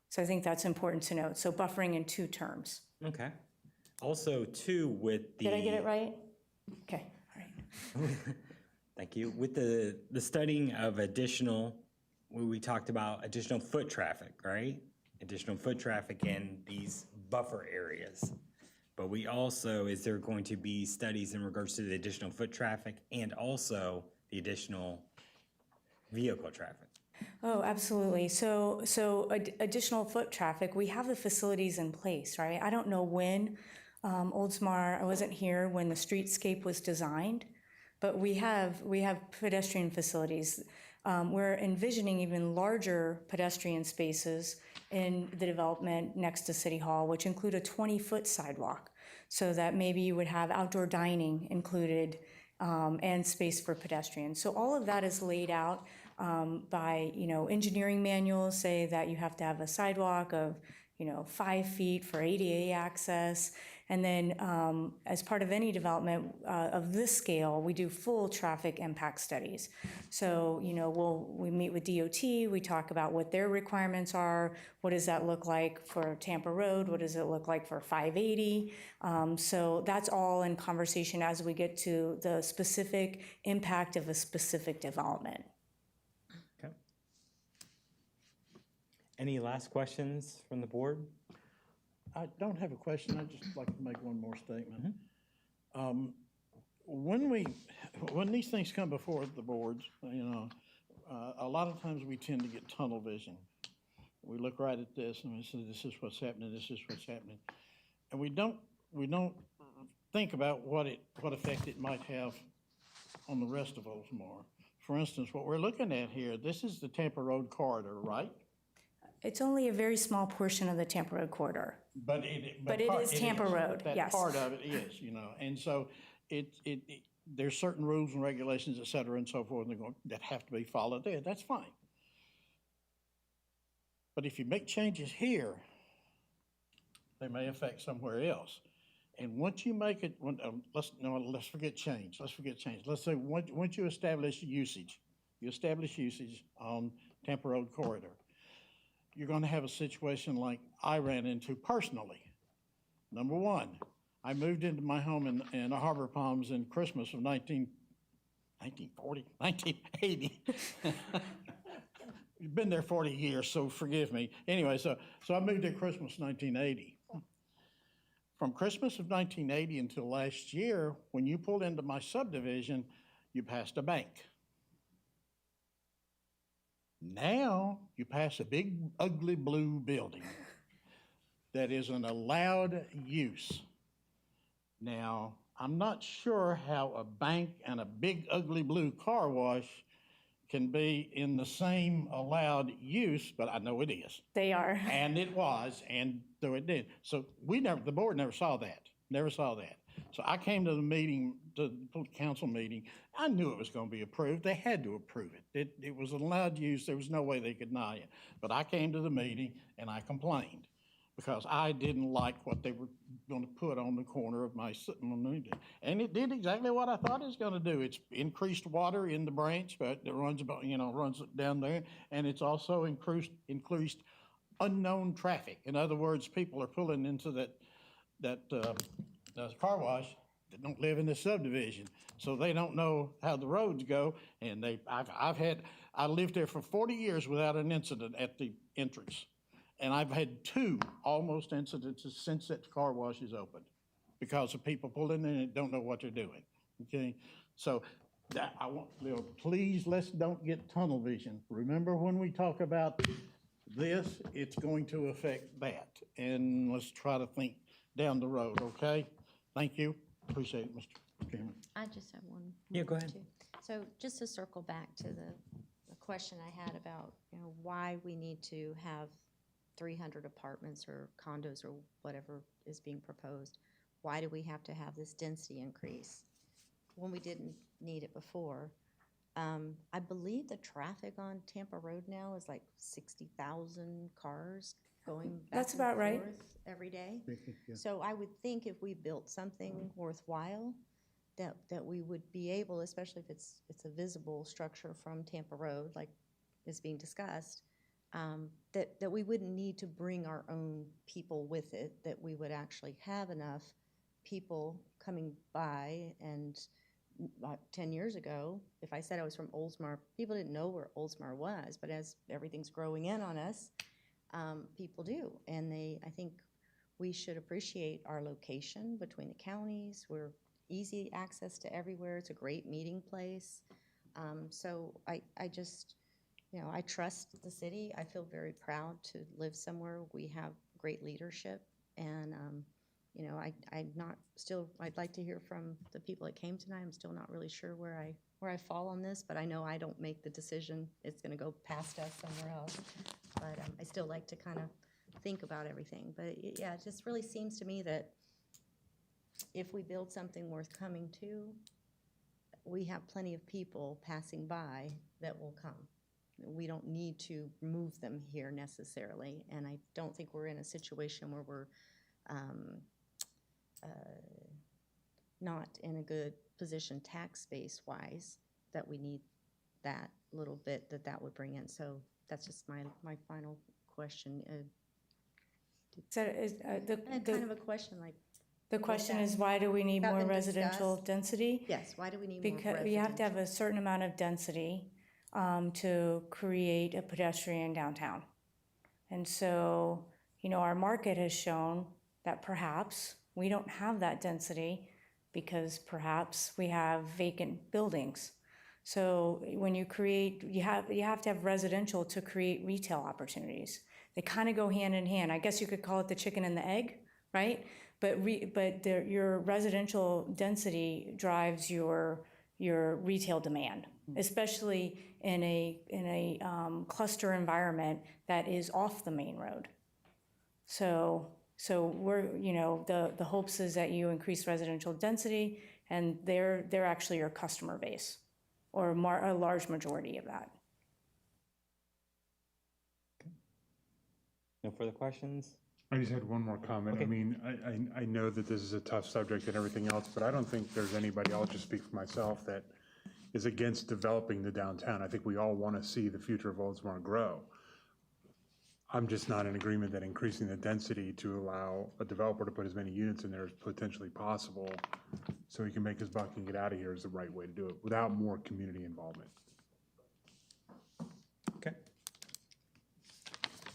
So I think that's important to note. So buffering in 2 terms. Okay. Also, too, with the... Did I get it right? Okay, all right. Thank you. With the studying of additional, where we talked about additional foot traffic, right? additional foot traffic in these buffer areas. But we also, is there going to be studies in regards to the additional foot traffic and also the additional vehicle traffic? Oh, absolutely. So additional foot traffic, we have the facilities in place, right? I don't know when, Oldsmar, I wasn't here when the streetscape was designed, but we have pedestrian facilities. We're envisioning even larger pedestrian spaces in the development next to City Hall, which include a 20-foot sidewalk, so that maybe you would have outdoor dining included, and space for pedestrians. So all of that is laid out by, engineering manuals say that you have to have a sidewalk of, 5 feet for ADA access. And then as part of any development of this scale, we do full traffic impact studies. So, we meet with DOT, we talk about what their requirements are, what does that look like for Tampa Road, what does it look like for 580? So that's all in conversation as we get to the specific impact of a specific development. Okay. Any last questions from the board? I don't have a question, I'd just like to make one more statement. When these things come before the boards, a lot of times we tend to get tunnel vision. We look right at this and we say, this is what's happening, this is what's happening. And we don't think about what effect it might have on the rest of Oldsmar. For instance, what we're looking at here, this is the Tampa Road corridor, right? It's only a very small portion of the Tampa Road corridor. But it is Tampa Road, yes. That part of it is, and so there's certain rules and regulations, et cetera, and so forth, that have to be followed there. That's fine. But if you make changes here, they may affect somewhere else. And once you make it, let's forget change. Let's say once you establish usage on Tampa Road corridor, you're going to have a situation like I ran into personally. Number one, I moved into my home in Harbor Palms in Christmas of 1980. You've been there 40 years, so forgive me. Anyway, so I moved in Christmas 1980. From Christmas of 1980 until last year, when you pulled into my subdivision, you passed a bank. Now you pass a big, ugly blue building that is an allowed use. Now, I'm not sure how a bank and a big, ugly blue car wash can be in the same allowed use, but I know it is. They are. And it was, and so it did. So the board never saw that. So I came to the meeting, to the council meeting. I knew it was going to be approved. They had to approve it. It was an allowed use. There was no way they could deny it. But I came to the meeting and I complained because I didn't like what they were going to put on the corner of my, and it did exactly what I thought it was going to do. It's increased water in the branch, but it runs down there, and it's also increased unknown traffic. In other words, people are pulling into that car wash that don't live in the subdivision, so they don't know how the roads go. And I lived there for 40 years without an incident at the entrance, and I've had 2 almost incidences since that car wash is opened because of people pulling in and don't know what they're doing. Okay, so I want, please, let's don't get tunnel vision. Remember, when we talk about this, it's going to affect that, and let's try to think down the road. Okay. Thank you. Appreciate it, Mr. Chairman. I just have one. Yeah, go ahead. too. So just to circle back to the question I had about, why we need to have 300 apartments or condos or whatever is being proposed. Why do we have to have this density increase when we didn't need it before? I believe the traffic on Tampa Road now is like 60,000 cars going back That's and about right. forth every day. Yeah. So I would think if we built something worthwhile, that we would be able, especially if it's a visible structure from Tampa Road, like is being discussed, that we wouldn't need to bring our own people with it, that we would actually have enough people coming by. And 10 years ago, if I said I was from Oldsmar, people didn't know where Oldsmar was, but as everything's growing in on us, people do. And I think we should appreciate our location between the counties. We're easy access to everywhere. It's a great meeting place. So I just, I trust the city. I feel very proud to live somewhere. We have great leadership, and I'm not still. I'd like to hear from the people that came tonight. I'm still not really sure where I fall on this, but I know I don't make the decision. It's going to go past us somewhere else. But I still like to kind of think about everything. But it just really seems to me that if we build something worth coming to, we have plenty of people passing by that will come. We don't need to move them here necessarily, and I don't think we're in a situation where we're not in a good position tax base wise that we need that little bit that would bring in. So that's just my final question. So is, Kind of a question like. the question is, why do we need That more been residential discussed? density? Yes, why do we need more Because you have to have residential? a certain amount of density to create a pedestrian downtown. And so, our market has shown that perhaps we don't have that density because perhaps we have vacant buildings. So when you create, you have to have residential to create retail opportunities. They kind of go hand in hand. I guess you could call it the chicken and the egg, right? But your residential density drives your retail demand, especially in a cluster environment that is off the main road. So we're, the hopes is that you increase residential density, and they're actually your customer base, or a large majority of that. No further questions? I just had one more comment. Okay. I mean, I know that this is a tough subject and everything else, but I don't think there's anybody, I'll just speak for myself, that is against developing the downtown. I think we all want to see the future of Oldsmar grow. I'm just not in agreement that increasing the density to allow a developer to put as many units in there as potentially possible so he can make his buck and get out of here is the right way to do it without more community involvement. Okay.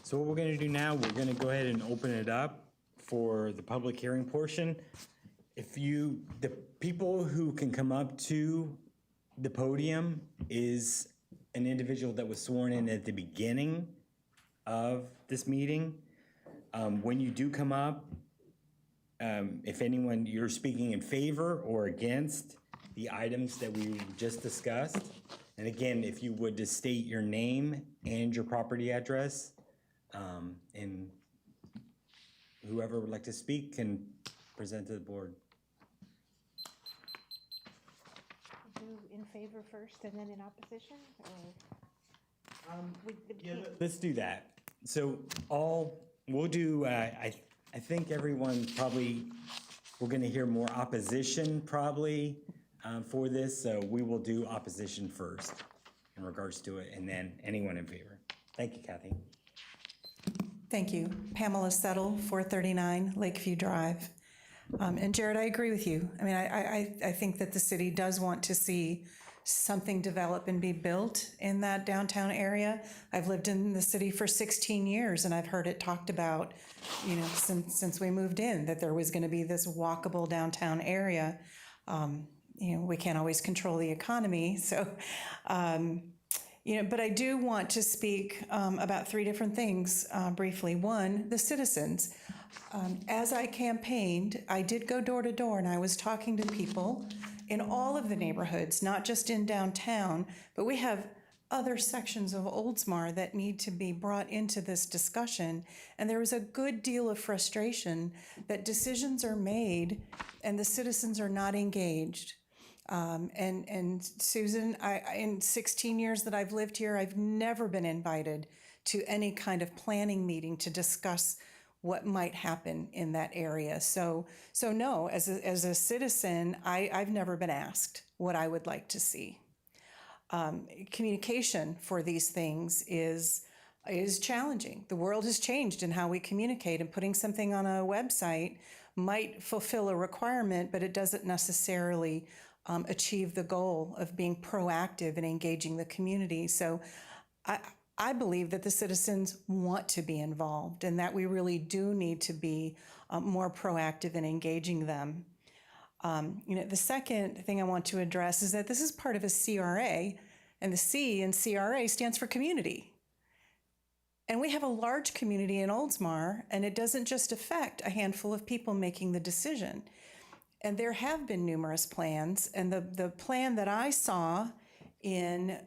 So what we're going to do now, we're going to go ahead and open it up for the public hearing portion. The people who can come up to the podium is an individual that was sworn in at the beginning of this meeting. When you do come up, if anyone, you're speaking in favor or against the items that we just discussed. And again, if you would just state your name and your property address, and whoever would like to speak can present to the board. Do in favor first and then in opposition, or? Let's do that. So we'll do, I think everyone probably, we're going to hear more opposition probably for this, so we will do opposition first in regards to it, and then anyone in favor. Thank you, Kathy. Thank you. Pamela Settle, 439 Lakeview Drive. And Jared, I agree with you. I mean, I think that the city does want to see something develop and be built in that downtown area. I've lived in the city for 16 years, and I've heard it talked about, since we moved in, that there was going to be this walkable downtown area. We can't always control the economy, so, but I do want to speak about three different things briefly. One, the citizens. As I campaigned, I did go door to door, and I was talking to people in all of the neighborhoods, not just in downtown, but we have other sections of Oldsmar that need to be brought into this discussion. And there was a good deal of frustration that decisions are made and the citizens are not engaged. And Susan, in 16 years that I've lived here, I've never been invited to any kind of planning meeting to discuss what might happen in that area. So no, as a citizen, I've never been asked what I would like to see. Communication for these things is challenging. The world has changed in how we communicate, and putting something on a website might fulfill a requirement, but it doesn't necessarily achieve the goal of being proactive and engaging the community. So I believe that the citizens want to be involved and that we really do need to be more proactive in engaging them. The second thing I want to address is that this is part of a CRA, and the C in CRA stands for community. And we have a large community in Oldsmar, and it doesn't just affect a handful of people making the decision. And there have been numerous plans, and the plan that I saw in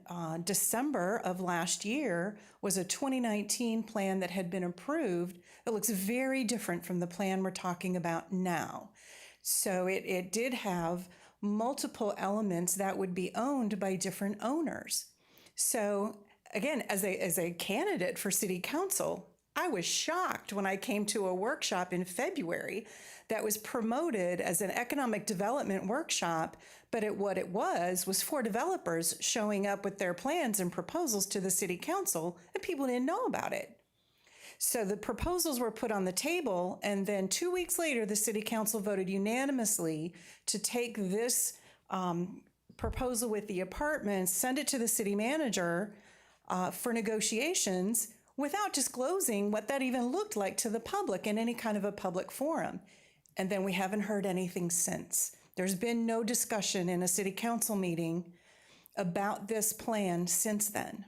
December of last year was a 2019 plan that had been approved that looks very different from the plan we're talking about now. So it did have multiple elements that would be owned by different owners. So again, as a candidate for city council, I was shocked when I came to a workshop in February that was promoted as an economic development workshop, but what it was 4 developers showing up with their plans and proposals to the city council, and people didn't know about it. So the proposals were put on the table, and then 2 weeks later, the city council voted unanimously to take this proposal with the apartments, send it to the city manager for negotiations without disclosing what that even looked like to the public in any kind of a public forum. And then we haven't heard anything since. There's been no discussion in a city council meeting about this plan since then.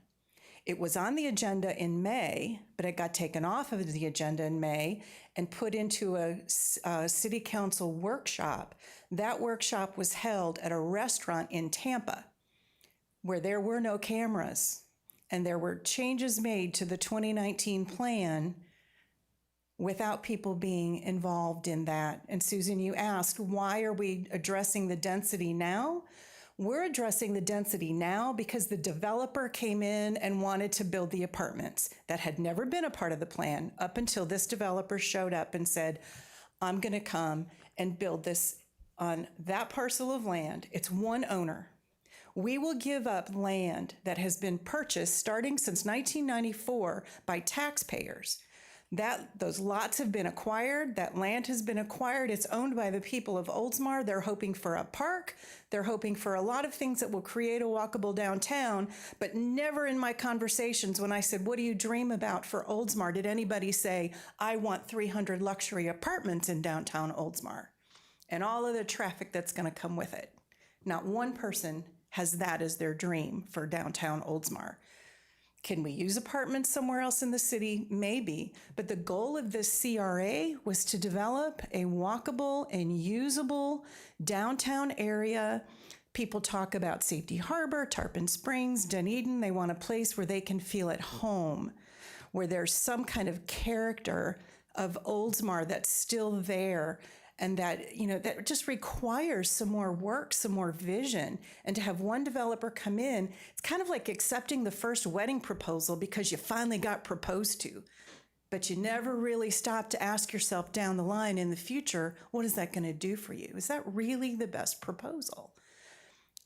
It was on the agenda in May, but it got taken off of the agenda in May and put into a city council workshop. That workshop was held at a restaurant in Tampa where there were no cameras, and there were changes made to the 2019 plan without people being involved in that. And Susan, you asked, why are we addressing the density now? We're addressing the density now because the developer came in and wanted to build the apartments. That had never been a part of the plan up until this developer showed up and said, I'm going to come and build this on that parcel of land. It's one owner. We will give up land that has been purchased starting since 1994 by taxpayers. Those lots have been acquired, that land has been acquired, it's owned by the people of Oldsmar. They're hoping for a park, they're hoping for a lot of things that will create a walkable downtown, but never in my conversations when I said, what do you dream about for Oldsmar, did anybody say, I want 300 luxury apartments in downtown Oldsmar and all of the traffic that's gonna come with it. Not one person has that as their dream for downtown Oldsmar. Can we use apartments somewhere else in the city? Maybe. But the goal of this CRA was to develop a walkable and usable downtown area. People talk about Safety Harbor, Tarpon Springs, Dunedin. They want a place where they can feel at home, where there's some kind of character of Oldsmar that's still there, and that, that just requires some more work, some more vision. And to have one developer come in, it's kind of like accepting the first wedding proposal because you finally got proposed to, but you never really stop to ask yourself down the line in the future, what is that going to do for you? Is that really the best proposal?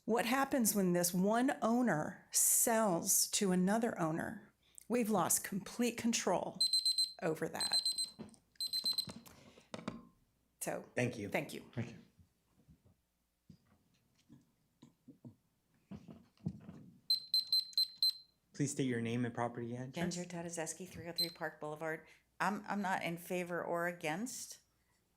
What happens when this one owner sells to another owner? We've lost complete control over that. So, Thank you. Thank you. Thank you. Please state your name and property address. Ginger Tadaszewski, 303 Park Boulevard. I'm not in favor or against.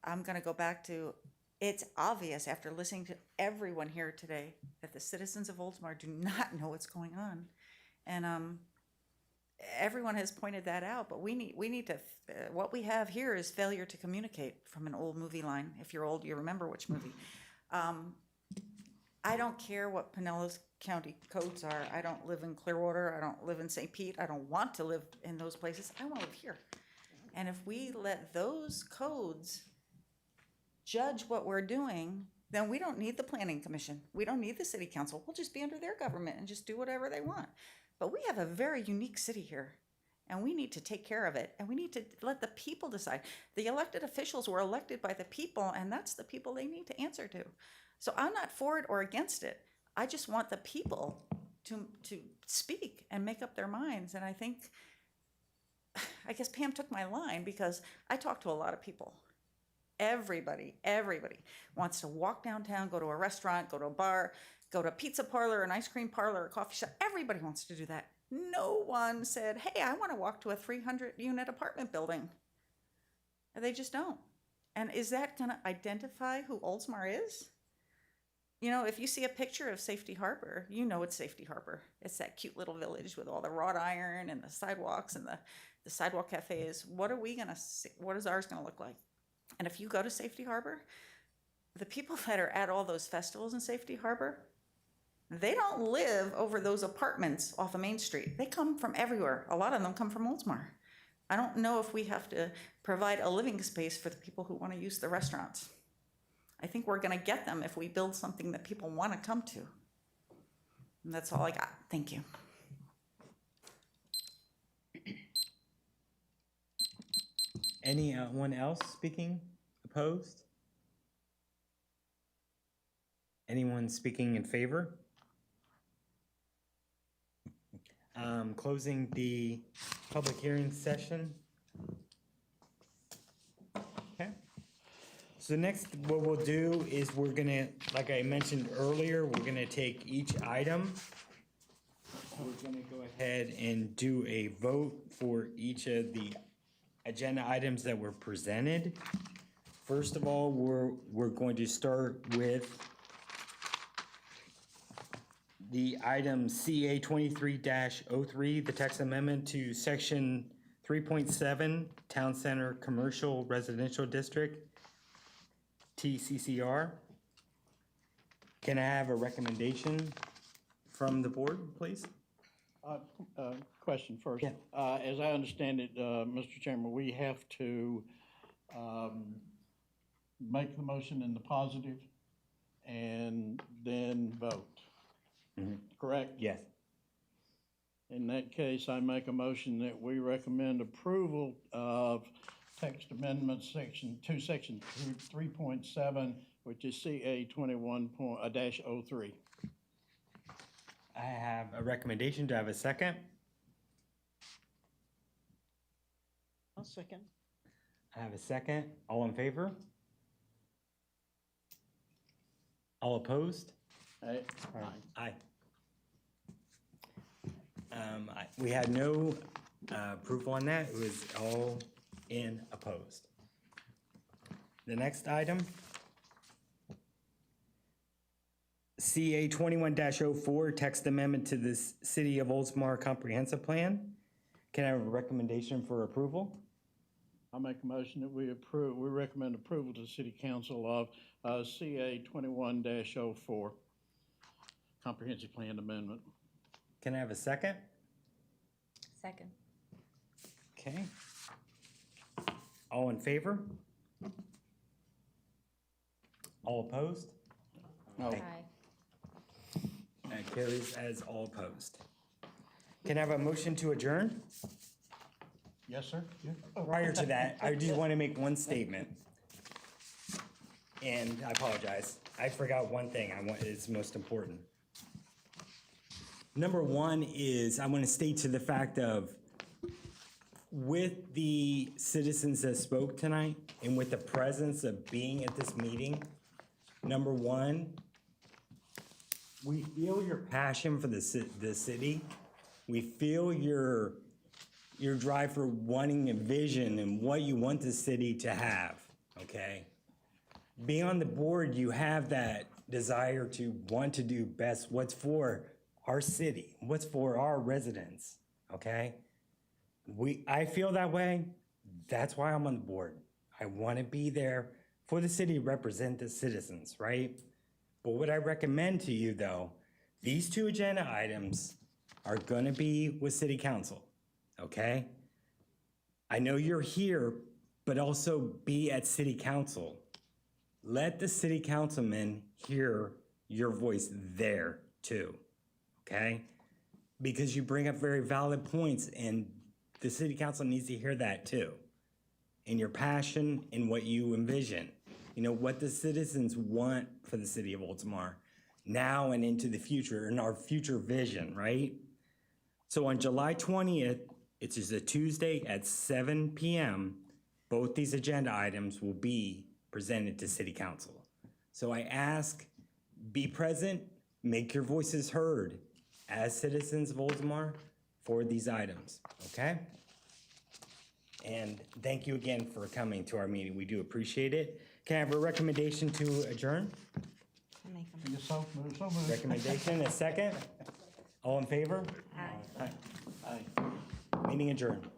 I'm gonna go back to, it's obvious after listening to everyone here today that the citizens of Oldsmar do not know what's going on. And everyone has pointed that out, but we need to, what we have here is failure to communicate, from an old movie line. If you're old, you remember which movie. I don't care what Pinellas County codes are. I don't live in Clearwater. I don't live in St. Pete. I don't want to live in those places. I want to live here. And if we let those codes judge what we're doing, then we don't need the planning commission. We don't need the city council. We'll just be under their government and just do whatever they want. But we have a very unique city here, and we need to take care of it, and we need to let the people decide. The elected officials were elected by the people, and that's the people they need to answer to. So I'm not for it or against it. I just want the people to speak and make up their minds. And I guess Pam took my line, because I talk to a lot of people. Everybody wants to walk downtown, go to a restaurant, go to a bar, go to a pizza parlor, an ice cream parlor, a coffee shop. Everybody wants to do that. No one said, hey, I want to walk to a 300-unit apartment building. They just don't. And is that going to identify who Oldsmar is? You know, if you see a picture of Safety Harbor, you know it's Safety Harbor. It's that cute little village with all the wrought iron and the sidewalks and the sidewalk cafes. What are we gonna see? What is ours gonna look like? And if you go to Safety Harbor, the people that are at all those festivals in Safety Harbor, they don't live over those apartments off of Main Street. They come from everywhere. A lot of them come from Oldsmar. I don't know if we have to provide a living space for the people who want to use the restaurants. I think we're going to get them if we build something that people want to come to. And that's all I got. Thank you. Anyone else speaking opposed? Anyone speaking in favor? Closing the public hearing session. Okay. So next, what we'll do is we're gonna, like I mentioned earlier, we're gonna take each item. We're gonna go ahead and do a vote for each of the agenda items that were presented. First of all, we're going to start with the item CA 23-03, the text amendment to section 3.7, Town Center Commercial Residential District, TCCR. Can I have a recommendation from the board, please? Question first. Yeah. As I understand it, Mr. Chairman, we have to make the motion in the positive and then vote. Correct? Yes. In that case, I make a motion that we recommend approval of text amendment section 3.7, which is CA 21-03. I have a recommendation. Do I have a second? I'll second. I have a second. All in favor? All opposed? Aye. Aye. We had no approval on that. It was all in opposed. The next item, CA 21-04, text amendment to the City of Oldsmar Comprehensive Plan. Can I have a recommendation for approval? I'll make a motion that we recommend approval to the City Council of CA 21-04, Comprehensive Plan Amendment. Can I have a second? Second. Okay. All in favor? All opposed? Aye. That carries as all opposed. Can I have a motion to adjourn? Yes, sir? Yeah. Prior to that, I just want to make one statement. And I apologize. I forgot one thing is most important. Number one is I want to state to the fact of with the citizens that spoke tonight and with the presence of being at this meeting, number one, we feel your passion for the city. We feel your drive for wanting a vision and what you want the city to have, okay? Being on the board, you have that desire to want to do best what's for our city, what's for our residents, okay? I feel that way. That's why I'm on the board. I want to be there for the city to represent the citizens, right? But what I recommend to you, though, these two agenda items are going to be with City Council, okay? I know you're here, but also be at City Council. Let the City Councilmen hear your voice there, too, okay? Because you bring up very valid points, and the City Council needs to hear that, too. And your passion and what you envision. You know, what the citizens want for the city of Oldsmar now and into the future, and our future vision, right? So on July 20th, it's just a Tuesday at 7 p.m., both these agenda items will be presented to City Council. So I ask, be present, make your voices heard as citizens of Oldsmar for these items, okay? And thank you again for coming to our meeting. We do appreciate it. Can I have a recommendation to adjourn? Recommendation, a second? All in favor? Aye. Meeting adjourned.